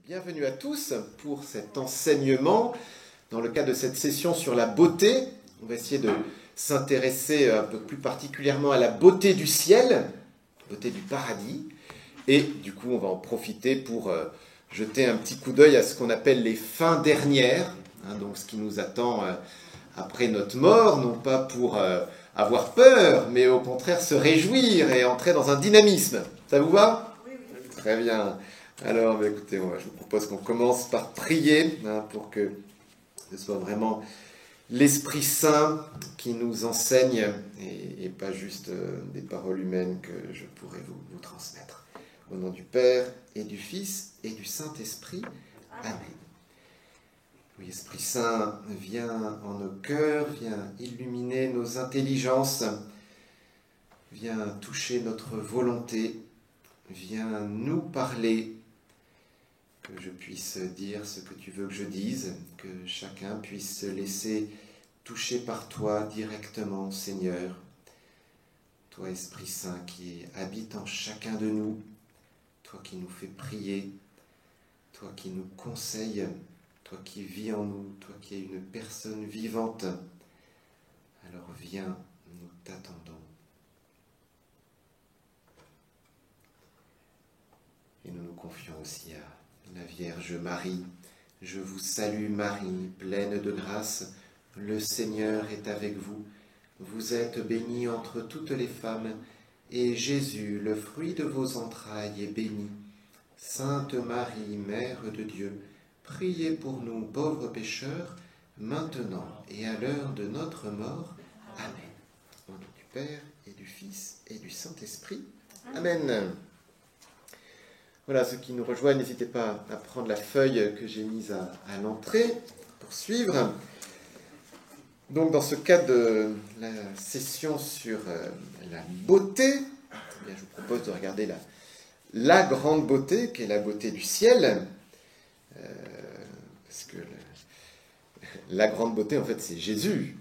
Bienvenue à tous pour cet enseignement. Dans le cadre de cette session sur la beauté, on va essayer de s'intéresser un peu plus particulièrement à la beauté du ciel, beauté du paradis. Et du coup, on va en profiter pour jeter un petit coup d'œil à ce qu'on appelle les fins dernières, donc ce qui nous attend après notre mort, non pas pour avoir peur, mais au contraire se réjouir et entrer dans un dynamisme. Ça vous va ? Oui. Très bien. Alors, écoutez, je vous propose qu'on commence par prier pour que ce soit vraiment l'Esprit Saint qui nous enseigne et pas juste des paroles humaines que je pourrais vous transmettre. Au nom du Père et du Fils et du Saint-Esprit. Amen. Oui, Esprit Saint, viens en nos cœurs, viens illuminer nos intelligences, viens toucher notre volonté, viens nous parler, que je puisse dire ce que tu veux que je dise, que chacun puisse se laisser toucher par toi directement, Seigneur. Toi, Esprit Saint, qui habite en chacun de nous, toi qui nous fais prier, toi qui nous conseilles, toi qui vis en nous, toi qui es une personne vivante. Alors viens, nous t'attendons. Et nous nous confions aussi à la Vierge Marie. Je vous salue Marie, pleine de grâce, le Seigneur est avec vous. Vous êtes bénie entre toutes les femmes, et Jésus, le fruit de vos entrailles, est béni. Sainte Marie, Mère de Dieu, priez pour nous pauvres pécheurs, maintenant et à l'heure de notre mort. Amen. Au nom du Père et du Fils et du Saint-Esprit. Amen. Voilà, ceux qui nous rejoignent, n'hésitez pas à prendre la feuille que j'ai mise à l'entrée pour suivre. Donc, dans ce cadre de la session sur la beauté, eh bien, je vous propose de regarder la grande beauté, qui est la beauté du ciel. Parce que la grande beauté, en fait, c'est Jésus,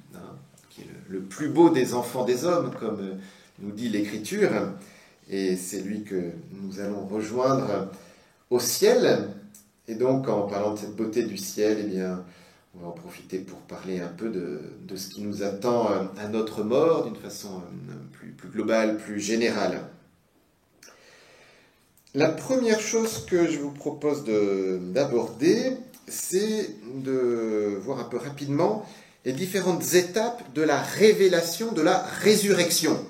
qui est le plus beau des enfants des hommes, comme nous dit l'Écriture. Et c'est lui que nous allons rejoindre au ciel. Et donc, en parlant de cette beauté du ciel, eh bien, on va en profiter pour parler un peu de ce qui nous attend à notre mort, d'une façon plus globale, plus générale. La première chose que je vous propose d'aborder, c'est de voir un peu rapidement les différentes étapes de la révélation de la résurrection.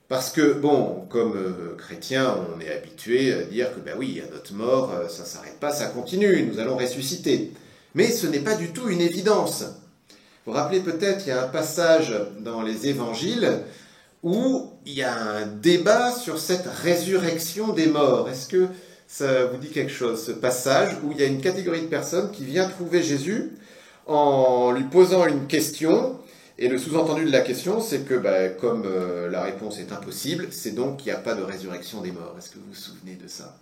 Parce que, bon, comme chrétiens, on est habitué à dire que, ben oui, à notre mort, ça ne s'arrête pas, ça continue, nous allons ressusciter. Mais ce n'est pas du tout une évidence. Vous vous rappelez peut-être, il y a un passage dans les évangiles où il y a un débat sur cette résurrection des morts. Est-ce que ça vous dit quelque chose, ce passage où il y a une catégorie de personnes qui vient trouver Jésus en lui posant une question? Et le sous-entendu de la question, c'est que comme la réponse est impossible, c'est donc qu'il n'y a pas de résurrection des morts. Est-ce que vous vous souvenez de ça?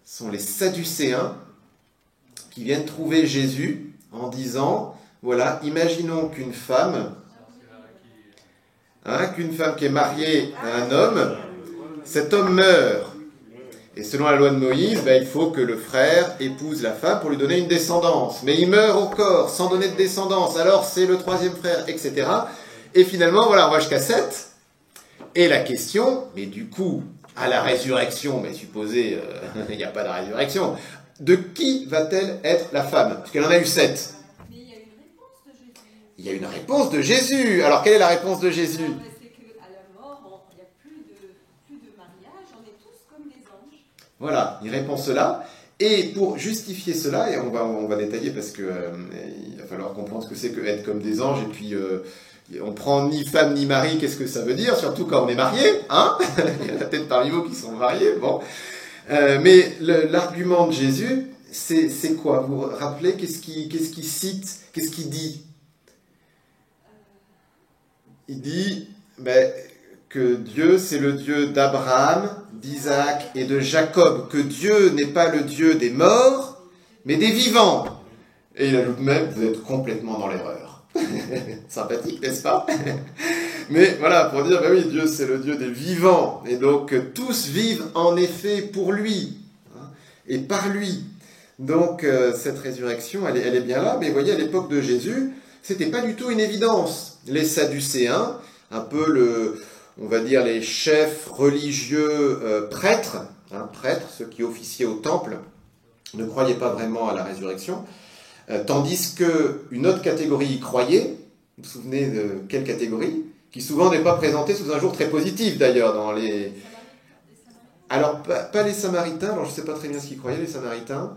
Ce sont les Sadducéens qui viennent trouver Jésus en disant, voilà, imaginons qu'une femme qui est mariée à un homme, cet homme meurt. Et selon la loi de Moïse, il faut que le frère épouse la femme pour lui donner une descendance. Mais il meurt encore sans donner de descendance. Alors c'est le troisième frère, etc. Et finalement, voilà, on va jusqu'à 7. Et la question, mais du coup, à la résurrection, mais supposez, il n'y a pas de résurrection, de qui va-t-elle être la femme? Parce qu'elle en a eu 7. Mais il y a une réponse de Jésus. Il y a une réponse de Jésus. Alors quelle est la réponse de Jésus? C'est qu'à la mort, il n'y a plus de mariage, on est tous comme des anges. Voilà, il répond cela. Et pour justifier cela, et on va détailler parce que il va falloir comprendre ce que c'est que être comme des anges, et puis on prend ni femme ni mari, qu'est-ce que ça veut dire, surtout quand on est marié, hein? Il y en a peut-être parmi vous qui sont mariés, bon. Mais l'argument de Jésus, c'est quoi? Vous vous rappelez, qu'est-ce qu'il cite, qu'est-ce qu'il dit? Il dit que Dieu, c'est le Dieu d'Abraham, d'Isaac et de Jacob, que Dieu n'est pas le Dieu des morts, mais des vivants. Et il ajoute même, vous êtes complètement dans l'erreur. Sympathique, n'est-ce pas? Mais voilà, pour dire, oui, Dieu c'est le Dieu des vivants, et donc tous vivent en effet pour lui. et par lui. Donc cette résurrection, elle est bien là, mais vous voyez, à l'époque de Jésus, c'était pas du tout une évidence. Les Sadducéens, un peu on va dire les chefs religieux prêtres, prêtres, ceux qui officiaient au temple, ne croyaient pas vraiment à la résurrection, tandis qu'une autre catégorie y croyait. Vous vous souvenez de quelle catégorie? Qui souvent n'est pas présentée sous un jour très positif d'ailleurs dans les... Alors, pas les Samaritains, alors je ne sais pas très bien ce qu'ils croyaient, les Samaritains,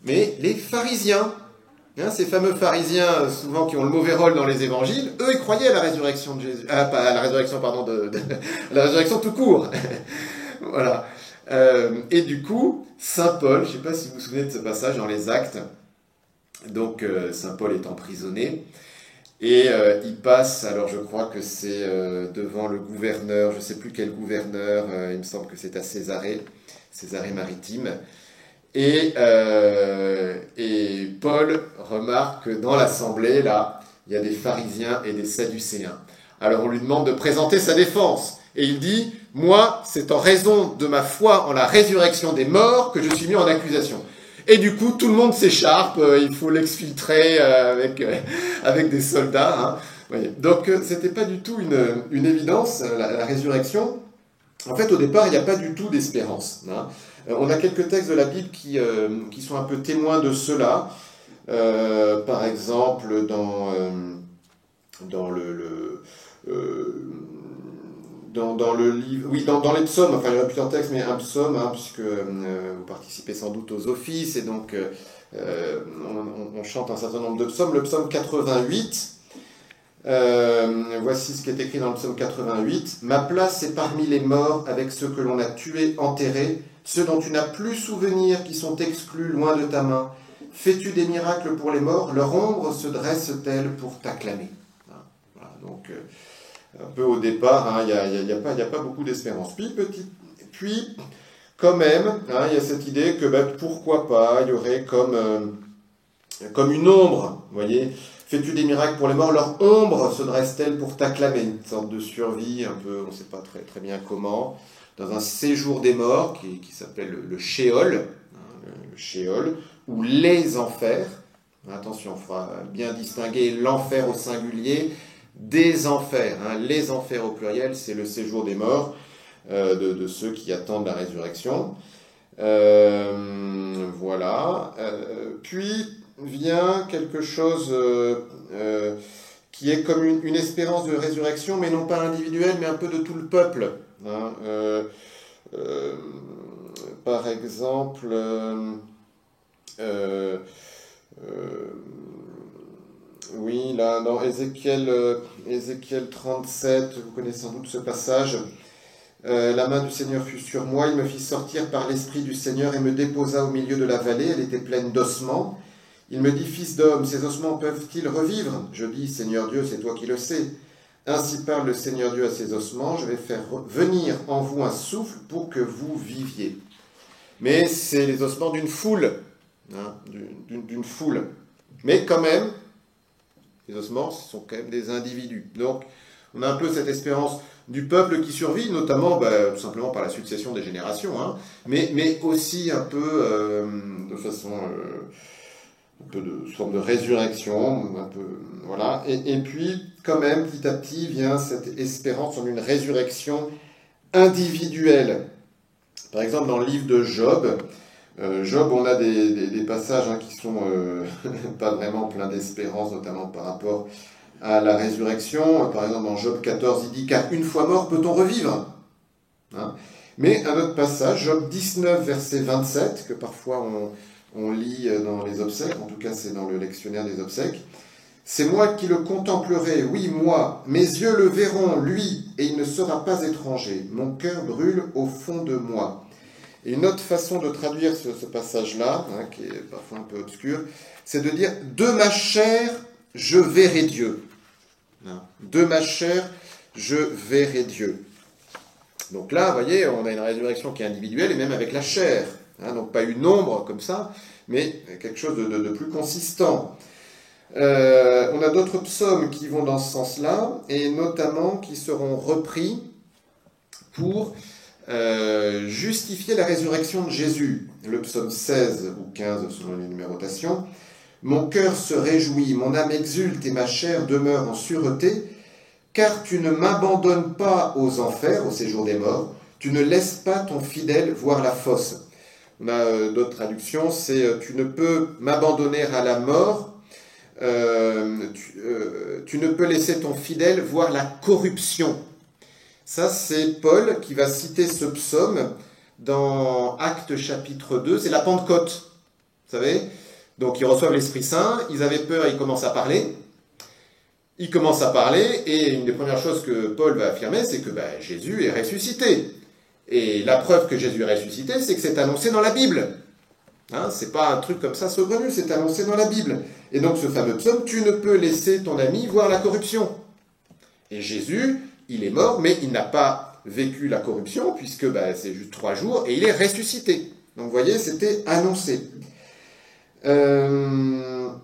mais les pharisiens. Ces fameux pharisiens, souvent qui ont le mauvais rôle dans les évangiles, eux, ils croyaient à la résurrection de Jésus. Pas à la résurrection, pardon, la résurrection tout court. Voilà. Et du coup, Saint Paul, je ne sais pas si vous vous souvenez de ce passage dans les Actes, donc Saint Paul est emprisonné, et il passe, alors je crois que c'est devant le gouverneur, je ne sais plus quel gouverneur, il me semble que c'est à Césarée maritime, et Paul remarque que dans l'assemblée, là, il y a des pharisiens et des sadducéens. Alors on lui demande de présenter sa défense, et il dit, moi, c'est en raison de ma foi en la résurrection des morts que je suis mis en accusation. Et du coup, tout le monde s'écharpe, il faut l'exfiltrer avec des soldats. Donc, c'était pas du tout une évidence, la résurrection. En fait, au départ, il n'y a pas du tout d'espérance. On a quelques textes de la Bible qui sont un peu témoins de cela. Par exemple, dans le livre, oui, dans les psaumes, enfin il y a plusieurs textes, mais un psaume, puisque vous participez sans doute aux offices, et donc on chante un certain nombre de psaumes. Le psaume 88, voici ce qui est écrit dans le psaume 88. « Ma place est parmi les morts, avec ceux que l'on a tués, enterrés, ceux dont tu n'as plus souvenir, qui sont exclus loin de ta main. Fais-tu des miracles pour les morts, leur ombre se dresse-t-elle pour t'acclamer ?» Voilà, donc... un peu au départ, il n'y a pas beaucoup d'espérance. Puis, quand même, il y a cette idée que pourquoi pas, il y aurait comme une ombre, vous voyez, fais-tu des miracles pour les morts, leur ombre se dresse-t-elle pour t'acclamer, une sorte de survie, un peu, on ne sait pas très, très bien comment, dans un séjour des morts qui s'appelle le Sheol, le Sheol, ou les enfers. Attention, il faudra bien distinguer l'enfer au singulier des enfers. Les enfers au pluriel, c'est le séjour des morts, de ceux qui attendent la résurrection. Voilà. Puis vient quelque chose qui est comme une espérance de résurrection, mais non pas individuelle, mais un peu de tout le peuple. Par exemple... oui, là, dans Ézéchiel 37, vous connaissez sans doute ce passage. La main du Seigneur fut sur moi, il me fit sortir par l'Esprit du Seigneur et me déposa au milieu de la vallée, elle était pleine d'ossements. Il me dit, fils d'homme, ces ossements peuvent-ils revivre? Je dis, Seigneur Dieu, c'est toi qui le sais. Ainsi parle le Seigneur Dieu à ces ossements, je vais faire venir en vous un souffle pour que vous viviez. Mais c'est les ossements d'une foule, d'une foule. Mais quand même, les ossements, ce sont quand même des individus. Donc, on a un peu cette espérance du peuple qui survit, notamment tout simplement par la succession des générations, mais aussi un peu de façon, un peu de forme de résurrection, un peu, voilà. Et puis, quand même, petit à petit, vient cette espérance en une résurrection individuelle. Par exemple, dans le livre de Job, on a des passages qui sont pas vraiment pleins d'espérance, notamment par rapport à la résurrection. Par exemple, dans Job 14, il dit « Car une fois mort, peut-on revivre ?» Mais un autre passage, Job 19, verset 27, que parfois on lit dans les obsèques, en tout cas c'est dans le lectionnaire des obsèques. « C'est moi qui le contemplerai, oui, moi, mes yeux le verront, lui, et il ne sera pas étranger. Mon cœur brûle au fond de moi. » Et une autre façon de traduire ce passage-là, qui est parfois un peu obscur, c'est de dire « De ma chair, je verrai Dieu. » De ma chair, je verrai Dieu. Donc là, vous voyez, on a une résurrection qui est individuelle, et même avec la chair. Donc pas une ombre comme ça, mais quelque chose de plus consistant. On a d'autres psaumes qui vont dans ce sens-là, et notamment qui seront repris pour justifier la résurrection de Jésus. Le psaume 16 ou 15 selon les numérotations. Mon cœur se réjouit, mon âme exulte et ma chair demeure en sûreté, car tu ne m'abandonnes pas aux enfers, au séjour des morts, tu ne laisses pas ton fidèle voir la fosse. On a d'autres traductions, c'est tu ne peux m'abandonner à la mort, tu ne peux laisser ton fidèle voir la corruption. Ça, c'est Paul qui va citer ce psaume dans Actes chapitre 2, c'est la Pentecôte, vous savez. Donc ils reçoivent l'Esprit Saint, ils avaient peur, ils commencent à parler. Ils commencent à parler, et une des premières choses que Paul va affirmer, c'est que Jésus est ressuscité. Et la preuve que Jésus est ressuscité, c'est que c'est annoncé dans la Bible. Hein, c'est pas un truc comme ça saugrenu, c'est annoncé dans la Bible. Et donc ce fameux psaume, tu ne peux laisser ton ami voir la corruption. Et Jésus, il est mort, mais il n'a pas vécu la corruption, puisque c'est juste 3 jours, et il est ressuscité. Donc vous voyez, c'était annoncé. On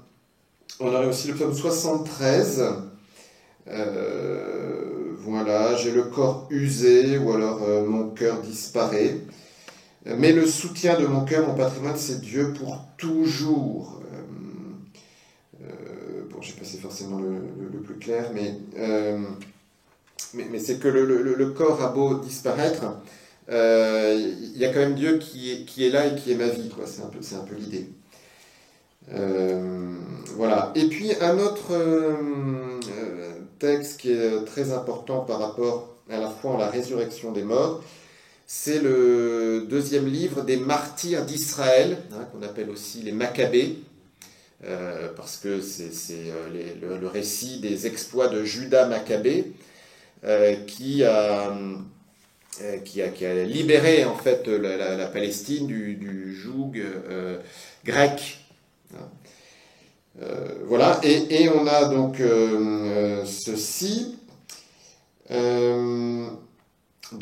aurait aussi le psaume 73. Voilà, j'ai le corps usé, ou alors mon cœur disparaît. Mais le soutien de mon cœur, mon patrimoine, c'est Dieu pour toujours. Bon, je ne sais pas si c'est forcément le plus clair, mais c'est que le corps a beau disparaître, il y a quand même Dieu qui est là et qui est ma vie, quoi. C'est un peu l'idée. Voilà. Et puis un autre texte qui est très important par rapport à la foi en la résurrection des morts, c'est le 2e livre des martyrs d'Israël, qu'on appelle aussi les Maccabées, parce que c'est le récit des exploits de Judas Maccabée, qui a libéré en fait la Palestine du joug grec. Voilà, et on a donc ceci, 2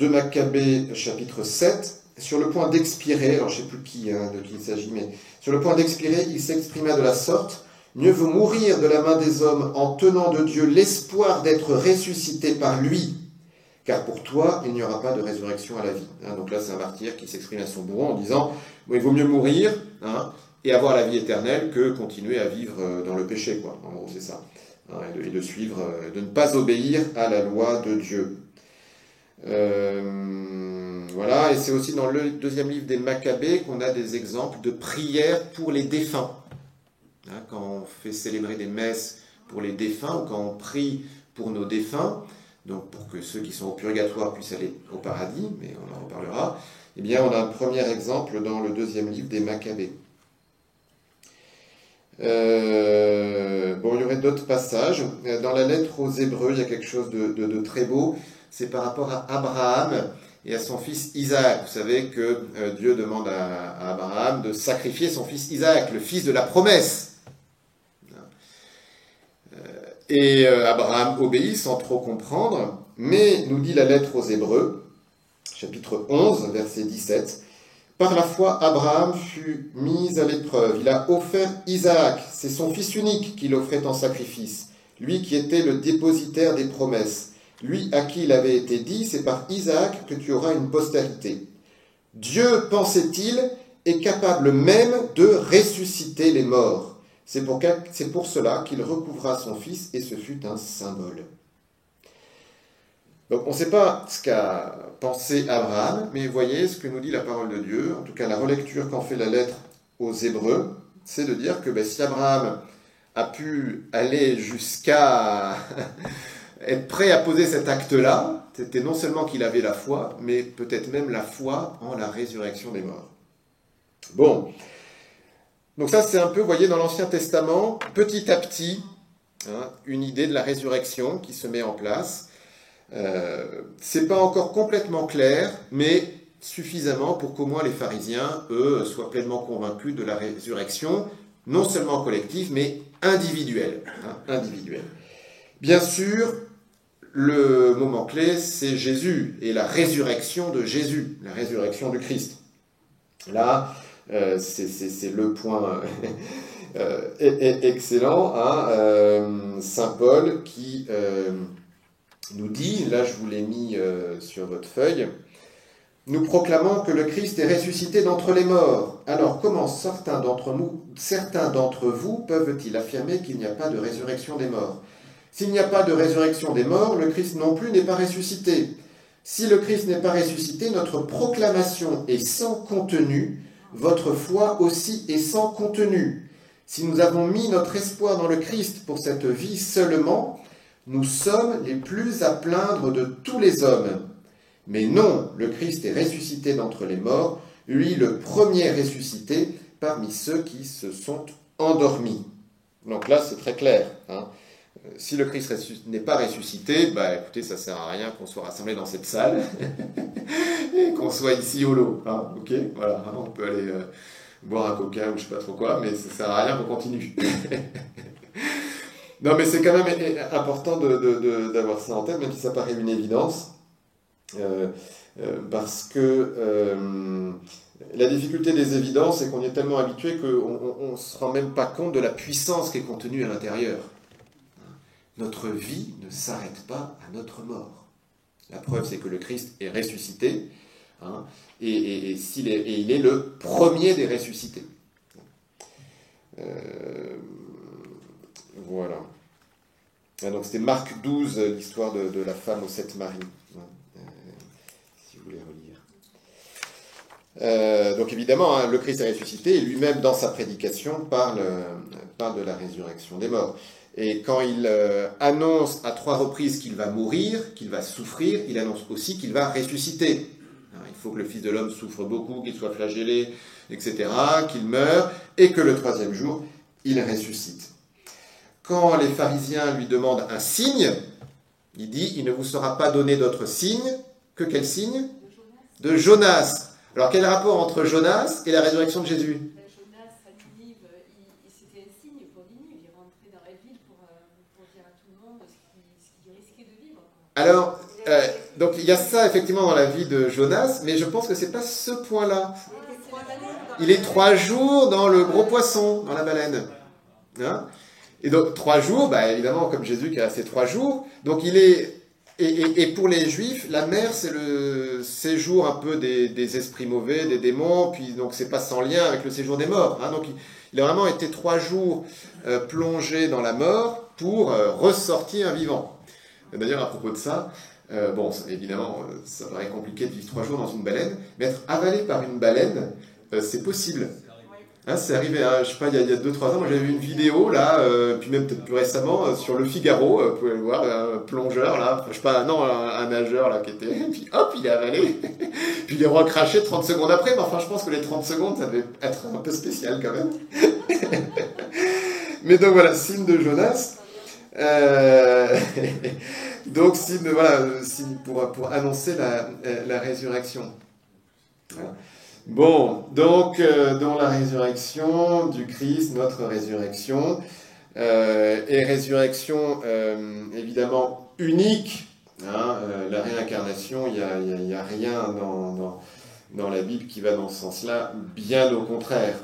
Maccabées chapitre 7, sur le point d'expirer, alors je ne sais plus de qui il s'agit, mais sur le point d'expirer, il s'exprima de la sorte: mieux vaut mourir de la main des hommes en tenant de Dieu l'espoir d'être ressuscité par lui, car pour toi, il n'y aura pas de résurrection à la vie. Donc là, c'est un martyr qui s'exprime à son bourreau en disant, il vaut mieux mourir, et avoir la vie éternelle que continuer à vivre dans le péché, quoi. En gros, c'est ça. Et de suivre, de ne pas obéir à la loi de Dieu. Voilà, et c'est aussi dans le 2e livre des Maccabées qu'on a des exemples de prières pour les défunts. Quand on fait célébrer des messes pour les défunts, ou quand on prie pour nos défunts, donc pour que ceux qui sont au purgatoire puissent aller au paradis, mais on en reparlera, eh bien on a un premier exemple dans le 2e livre des Maccabées. Il y aurait d'autres passages. Dans la lettre aux Hébreux, il y a quelque chose de très beau. C'est par rapport à Abraham et à son fils Isaac. Vous savez que Dieu demande à Abraham de sacrifier son fils Isaac, le fils de la promesse. Et Abraham obéit sans trop comprendre, mais nous dit la lettre aux Hébreux, chapitre 11, verset 17, « Par la foi, Abraham fut mis à l'épreuve. Il a offert Isaac, c'est son fils unique qu'il offrait en sacrifice, lui qui était le dépositaire des promesses. Lui à qui il avait été dit, c'est par Isaac que tu auras une postérité. Dieu, pensait-il, est capable même de ressusciter les morts. C'est pour cela qu'il recouvra son fils et ce fut un symbole. » Donc on ne sait pas ce qu'a pensé Abraham, mais voyez ce que nous dit la parole de Dieu, en tout cas la relecture qu'en fait la lettre aux Hébreux, c'est de dire que si Abraham a pu aller jusqu'à être prêt à poser cet acte-là, c'était non seulement qu'il avait la foi, mais peut-être même la foi en la résurrection des morts. Bon, donc ça c'est un peu, vous voyez, dans l'Ancien Testament, petit à petit, une idée de la résurrection qui se met en place. C'est pas encore complètement clair, mais suffisamment pour qu'au moins les pharisiens, eux, soient pleinement convaincus de la résurrection, non seulement collective, mais individuelle. Bien sûr, le moment clé, c'est Jésus et la résurrection de Jésus, la résurrection du Christ. Là, c'est le point excellent, Saint Paul qui nous dit, là je vous l'ai mis sur votre feuille, nous proclamons que le Christ est ressuscité d'entre les morts. Alors comment certains d'entre vous peuvent-ils affirmer qu'il n'y a pas de résurrection des morts? S'il n'y a pas de résurrection des morts, le Christ non plus n'est pas ressuscité. Si le Christ n'est pas ressuscité, notre proclamation est sans contenu, votre foi aussi est sans contenu. Si nous avons mis notre espoir dans le Christ pour cette vie seulement, nous sommes les plus à plaindre de tous les hommes. Mais non, le Christ est ressuscité d'entre les morts, lui le premier ressuscité parmi ceux qui se sont endormis. Donc là, c'est très clair. Si le Christ n'est pas ressuscité, écoutez, ça ne sert à rien qu'on soit rassemblés dans cette salle et qu'on soit ici au lot. Ok, voilà, on peut aller boire un coca ou je ne sais pas trop quoi, mais ça ne sert à rien qu'on continue. Non, mais c'est quand même important d'avoir ça en tête, même si ça paraît une évidence. Parce que la difficulté des évidences, c'est qu'on est tellement habitué qu'on ne se rend même pas compte de la puissance qui est contenue à l'intérieur. Notre vie ne s'arrête pas à notre mort. La preuve, c'est que le Christ est ressuscité, et il est le premier des ressuscités. Voilà. Donc c'était Marc 12, l'histoire de la femme aux 7 maris. Si vous voulez relire. Donc évidemment, le Christ est ressuscité, et lui-même dans sa prédication parle de la résurrection des morts. Et quand il annonce à 3 reprises qu'il va mourir, qu'il va souffrir, il annonce aussi qu'il va ressusciter. Il faut que le Fils de l'homme souffre beaucoup, qu'il soit flagellé, etc., qu'il meure, et que le 3e jour, il ressuscite. Quand les pharisiens lui demandent un signe, il dit « Il ne vous sera pas donné d'autre signe que quel signe ? De Jonas. » Alors quel rapport entre Jonas et la résurrection de Jésus ? Jonas, à Ninive, c'était un signe pour Ninive. Il rentrait dans la ville pour dire à tout le monde ce qu'il risquait de vivre. Alors, donc il y a ça effectivement dans la vie de Jonas, mais je pense que ce n'est pas ce point-là. Il est 3 jours dans le gros poisson, dans la baleine. Et donc 3 jours, évidemment, comme Jésus qui a resté 3 jours, donc il est... Et pour les Juifs, la mer, c'est le séjour un peu des esprits mauvais, des démons, puis donc c'est pas sans lien avec le séjour des morts. Donc il a vraiment été 3 jours plongé dans la mort pour ressortir vivant. D'ailleurs, à propos de ça, évidemment, ça paraît compliqué de vivre 3 jours dans une baleine, mais être avalé par une baleine, c'est possible. C'est arrivé, je sais pas, il y a 2-3 ans, moi j'avais vu une vidéo, là, puis même peut-être plus récemment, sur le Figaro, vous pouvez le voir, un plongeur, là, je sais pas, non, un nageur, là, qui était, puis hop, il est avalé, puis il est recraché 30 secondes après, mais enfin, je pense que les 30 secondes, ça devait être un peu spécial, quand même. Mais donc, voilà, signe de Jonas, donc, signe pour annoncer la résurrection. Voilà. Bon, donc, dans la résurrection du Christ, notre résurrection, et résurrection évidemment unique, la réincarnation, il n'y a rien dans la Bible qui va dans ce sens-là, bien au contraire.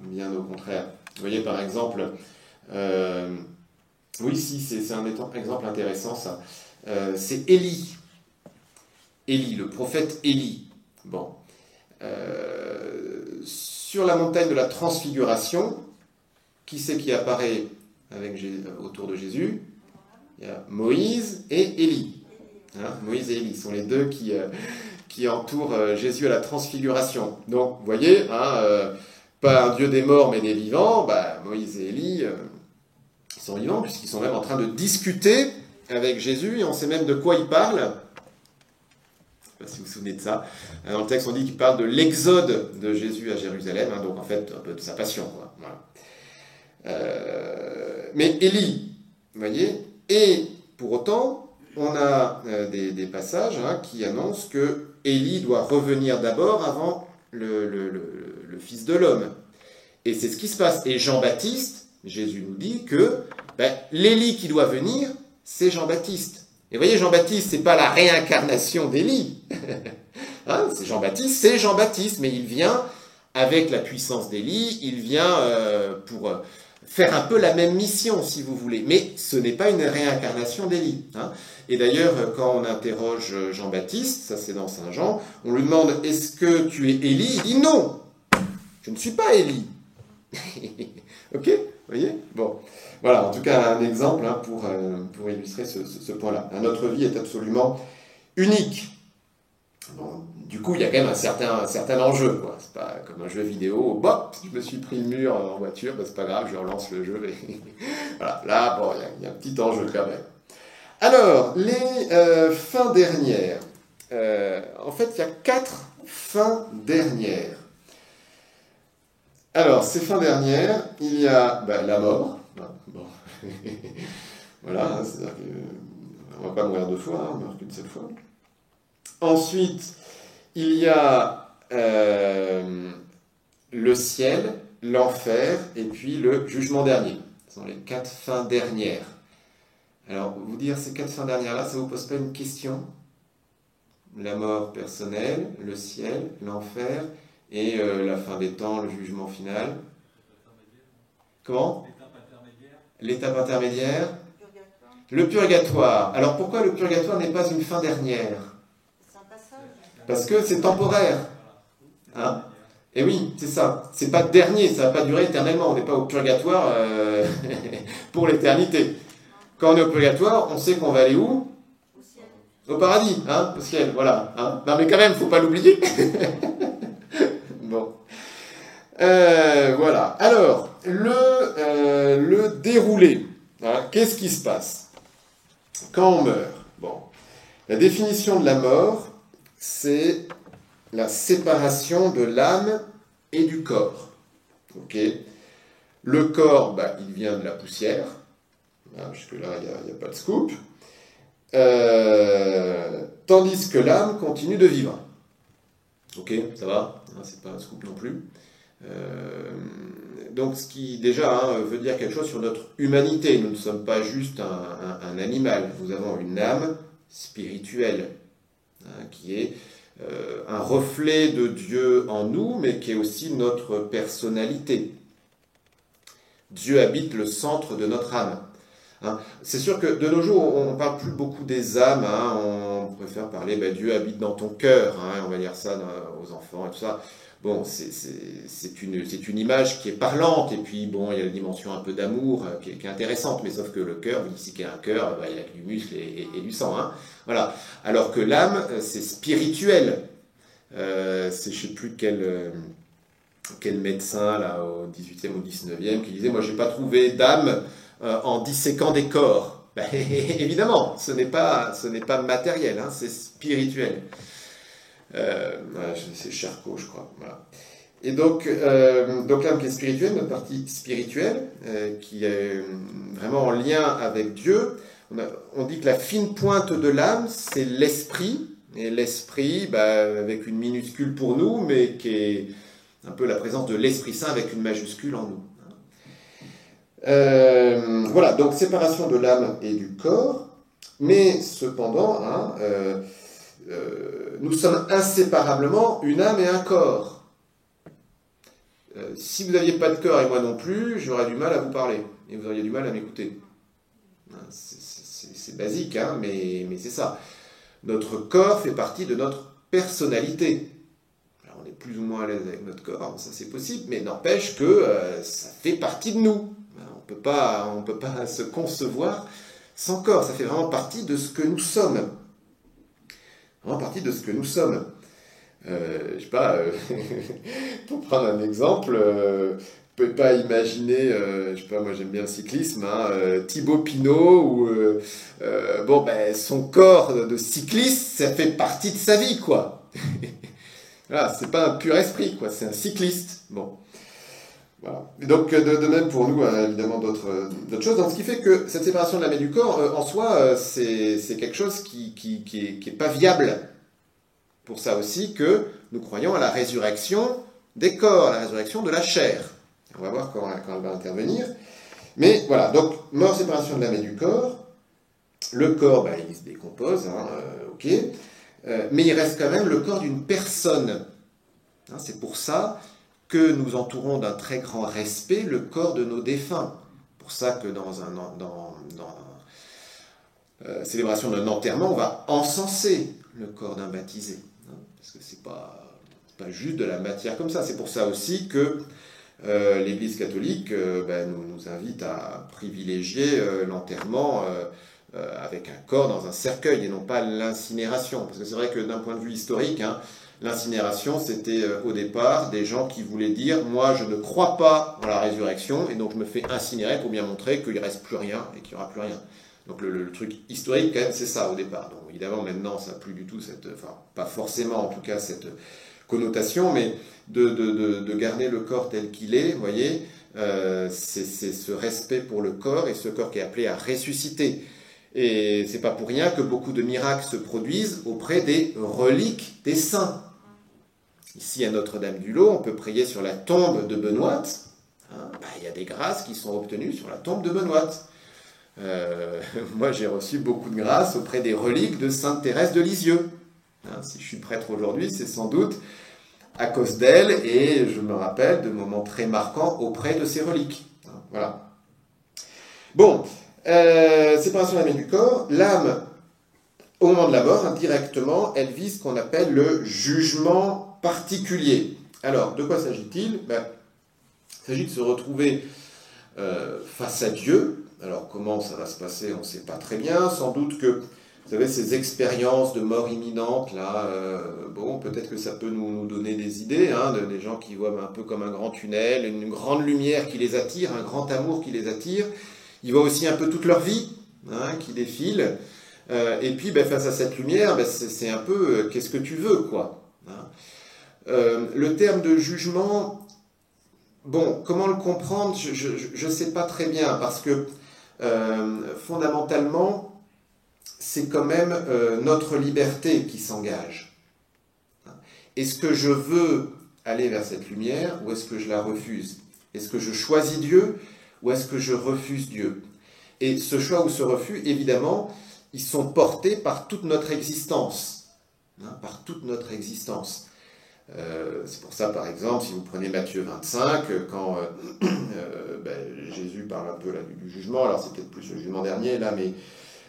Bien au contraire. Vous voyez par exemple, c'est un exemple intéressant ça, c'est Élie. Élie, le prophète Élie. Bon. Sur la montagne de la transfiguration, qui c'est qui apparaît autour de Jésus? Il y a Moïse et Élie. Moïse et Élie sont les deux qui entourent Jésus à la transfiguration. Donc, vous voyez, pas un Dieu des morts mais des vivants, Moïse et Élie sont vivants, puisqu'ils sont même en train de discuter avec Jésus, et on sait même de quoi ils parlent. Je ne sais pas si vous vous souvenez de ça. Dans le texte, on dit qu'il parle de l'exode de Jésus à Jérusalem, donc en fait, un peu de sa passion. Voilà. Mais Élie, vous voyez, et pour autant, on a des passages qui annoncent que Élie doit revenir d'abord avant le Fils de l'homme. Et c'est ce qui se passe. Et Jean-Baptiste, Jésus nous dit que l'Élie qui doit venir, c'est Jean-Baptiste. Et vous voyez, Jean-Baptiste, c'est pas la réincarnation d'Élie. C'est Jean-Baptiste, mais il vient avec la puissance d'Élie, il vient pour faire un peu la même mission, si vous voulez. Mais ce n'est pas une réincarnation d'Élie. Hein. Et d'ailleurs, quand on interroge Jean-Baptiste, ça c'est dans Saint Jean, on lui demande « Est-ce que tu es Élie ?» Il dit « Non, je ne suis pas Élie. » Ok, vous voyez? Bon, voilà, en tout cas un exemple hein, pour illustrer ce point-là. Notre vie est absolument unique. Bon, du coup, il y a quand même un certain enjeu. Quoi. C'est pas comme un jeu vidéo. Bon, je me suis pris le mur en voiture, ben, c'est pas grave, je relance le jeu. Et voilà, là, bon, il y a un petit enjeu quand même. Alors, les fins dernières. En fait, il y a 4 fins dernières. Alors, ces fins dernières, il y a la mort. Bon. Voilà, c'est-à-dire qu'on ne va pas mourir 2 fois, hein, on ne meurt qu'une seule fois. Ensuite, il y a le ciel, l'enfer et puis le jugement dernier. Ce sont les 4 fins dernières. Alors, vous dire ces 4 fins dernières-là, ça ne vous pose pas une question? La mort personnelle, le ciel, l'enfer et la fin des temps, le jugement final. Comment? L'étape intermédiaire. Le purgatoire. Alors, pourquoi le purgatoire n'est pas une fin dernière? Parce que c'est temporaire. Hein? Et oui, c'est ça. C'est pas dernier, ça ne va pas durer éternellement. On n'est pas au purgatoire pour l'éternité. Quand on est au purgatoire, on sait qu'on va aller où? Au ciel. Au paradis, hein? Au ciel, voilà. Hein? Non mais quand même, il ne faut pas l'oublier. Bon. Voilà. Alors, le déroulé. Hein? Qu'est-ce qui se passe quand on meurt? Bon. La définition de la mort, c'est la séparation de l'âme et du corps. Ok. Le corps, il vient de la poussière. Jusque-là, il n'y a pas de scoop. Tandis que l'âme continue de vivre. Ok, ça va, c'est pas un scoop non plus. Donc, ce qui déjà veut dire quelque chose sur notre humanité. Nous ne sommes pas juste un animal. Nous avons une âme spirituelle qui est un reflet de Dieu en nous, mais qui est aussi notre personnalité. Dieu habite le centre de notre âme. Hein. C'est sûr que de nos jours, on ne parle plus beaucoup des âmes, hein. On préfère parler Dieu habite dans ton cœur, hein. On va dire ça aux enfants et tout ça. Bon, c'est une image qui est parlante, et puis bon, il y a la dimension un peu d'amour qui est intéressante, mais sauf que le cœur, ici qu'il y a un cœur, il y a du muscle et du sang. Hein. Voilà. Alors que l'âme, c'est spirituel. C'est je ne sais plus quel médecin là, au 18e ou 19e qui disait « Moi, je n'ai pas trouvé d'âme en disséquant des corps. » Évidemment, ce n'est pas matériel, hein, c'est spirituel. Voilà, c'est Charcot, je crois. Voilà. Et donc l'âme qui est spirituelle, notre partie spirituelle, qui est vraiment en lien avec Dieu, on dit que la fine pointe de l'âme, c'est l'esprit. Et l'esprit, avec une minuscule pour nous, mais qui est un peu la présence de l'Esprit Saint avec une majuscule en nous. Voilà, donc séparation de l'âme et du corps, mais cependant, nous sommes inséparablement une âme et un corps. Si vous n'aviez pas de corps et moi non plus, j'aurais du mal à vous parler, et vous auriez du mal à m'écouter. C'est basique, hein, mais c'est ça. Notre corps fait partie de notre personnalité. Alors on est plus ou moins à l'aise avec notre corps, ça c'est possible, mais n'empêche que ça fait partie de nous. On peut pas se concevoir sans corps, ça fait vraiment partie de ce que nous sommes. Vraiment partie de ce que nous sommes. Je sais pas, pour prendre un exemple, on peut pas imaginer, je sais pas, moi j'aime bien le cyclisme, hein, Thibaut Pinot, où son corps de cycliste, ça fait partie de sa vie, quoi. Voilà, c'est pas un pur esprit, quoi, c'est un cycliste. Bon. Voilà. Et donc, de même pour nous, évidemment, d'autres choses. Donc, ce qui fait que cette séparation de l'âme et du corps, en soi, c'est quelque chose qui est pas viable. Pour ça aussi que nous croyons à la résurrection des corps, à la résurrection de la chair. On va voir quand elle va intervenir. Mais voilà, donc, mort, séparation de l'âme et du corps. Le corps, il se décompose, hein, ok. Mais il reste quand même le corps d'une personne. Hein, c'est pour ça que nous entourons d'un très grand respect le corps de nos défunts. C'est pour ça que dans célébration d'un enterrement, on va encenser le corps d'un baptisé. Hein, parce que c'est pas juste de la matière comme ça. C'est pour ça aussi que l'Église catholique nous invite à privilégier l'enterrement avec un corps dans un cercueil et non pas l'incinération. Parce que c'est vrai que d'un point de vue historique, hein, l'incinération, c'était au départ des gens qui voulaient dire « moi, je ne crois pas en la résurrection et donc je me fais incinérer pour bien montrer qu'il ne reste plus rien et qu'il n'y aura plus rien ». Donc le truc historique, quand même, c'est ça au départ. Donc évidemment, maintenant, ça n'a plus du tout pas forcément en tout cas cette connotation, mais de garder le corps tel qu'il est, vous voyez, c'est ce respect pour le corps et ce corps qui est appelé à ressusciter. Et c'est pas pour rien que beaucoup de miracles se produisent auprès des reliques des saints. Ici, à Notre-Dame-du-Lot, on peut prier sur la tombe de Benoîte. Hein, y a des grâces qui sont obtenues sur la tombe de Benoîte. Moi, j'ai reçu beaucoup de grâces auprès des reliques de Sainte Thérèse de Lisieux. Hein, si je suis prêtre aujourd'hui, c'est sans doute à cause d'elle, et je me rappelle de moments très marquants auprès de ces reliques. Hein, voilà. Bon, séparation de l'âme et du corps. L'âme, au moment de la mort, indirectement, elle vise ce qu'on appelle le jugement particulier. Alors, de quoi s'agit-il ? Il s'agit de se retrouver face à Dieu. Alors, comment ça va se passer, on ne sait pas très bien. Sans doute que, vous savez, ces expériences de mort imminente, là, peut-être que ça peut nous donner des idées, hein, des gens qui voient un peu comme un grand tunnel, une grande lumière qui les attire, un grand amour qui les attire. Ils voient aussi un peu toute leur vie, hein, qui défile. Et puis, face à cette lumière, c'est un peu qu'est-ce que tu veux, quoi. Hein. Le terme de jugement, comment le comprendre, je ne sais pas très bien, parce que fondamentalement, c'est quand même notre liberté qui s'engage. Est-ce que je veux aller vers cette lumière ou est-ce que je la refuse ? Est-ce que je choisis Dieu ou est-ce que je refuse Dieu ? Et ce choix ou ce refus, évidemment, ils sont portés par toute notre existence. Hein, par toute notre existence. C'est pour ça, par exemple, si vous prenez Matthieu 25, quand Jésus parle un peu là, du jugement, alors c'est peut-être plus le jugement dernier, là,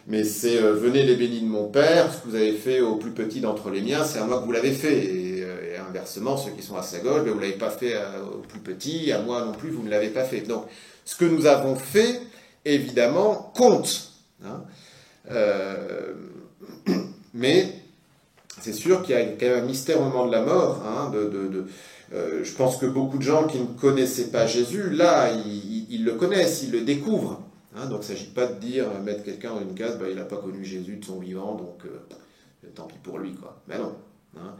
mais c'est « Venez les bénis de mon Père, ce que vous avez fait au plus petit d'entre les miens, c'est à moi que vous l'avez fait. » Et inversement, ceux qui sont à sa gauche, vous ne l'avez pas fait au plus petit, à moi non plus, vous ne l'avez pas fait. Donc, ce que nous avons fait, évidemment, compte. Hein. Mais c'est sûr qu'il y a quand même un mystère au moment de la mort. Hein, je pense que beaucoup de gens qui ne connaissaient pas Jésus, là, ils le connaissent, ils le découvrent. Hein, donc il ne s'agit pas de dire, mettre quelqu'un dans une case, il n'a pas connu Jésus de son vivant, donc tant pis pour lui, quoi. Mais non. Hein.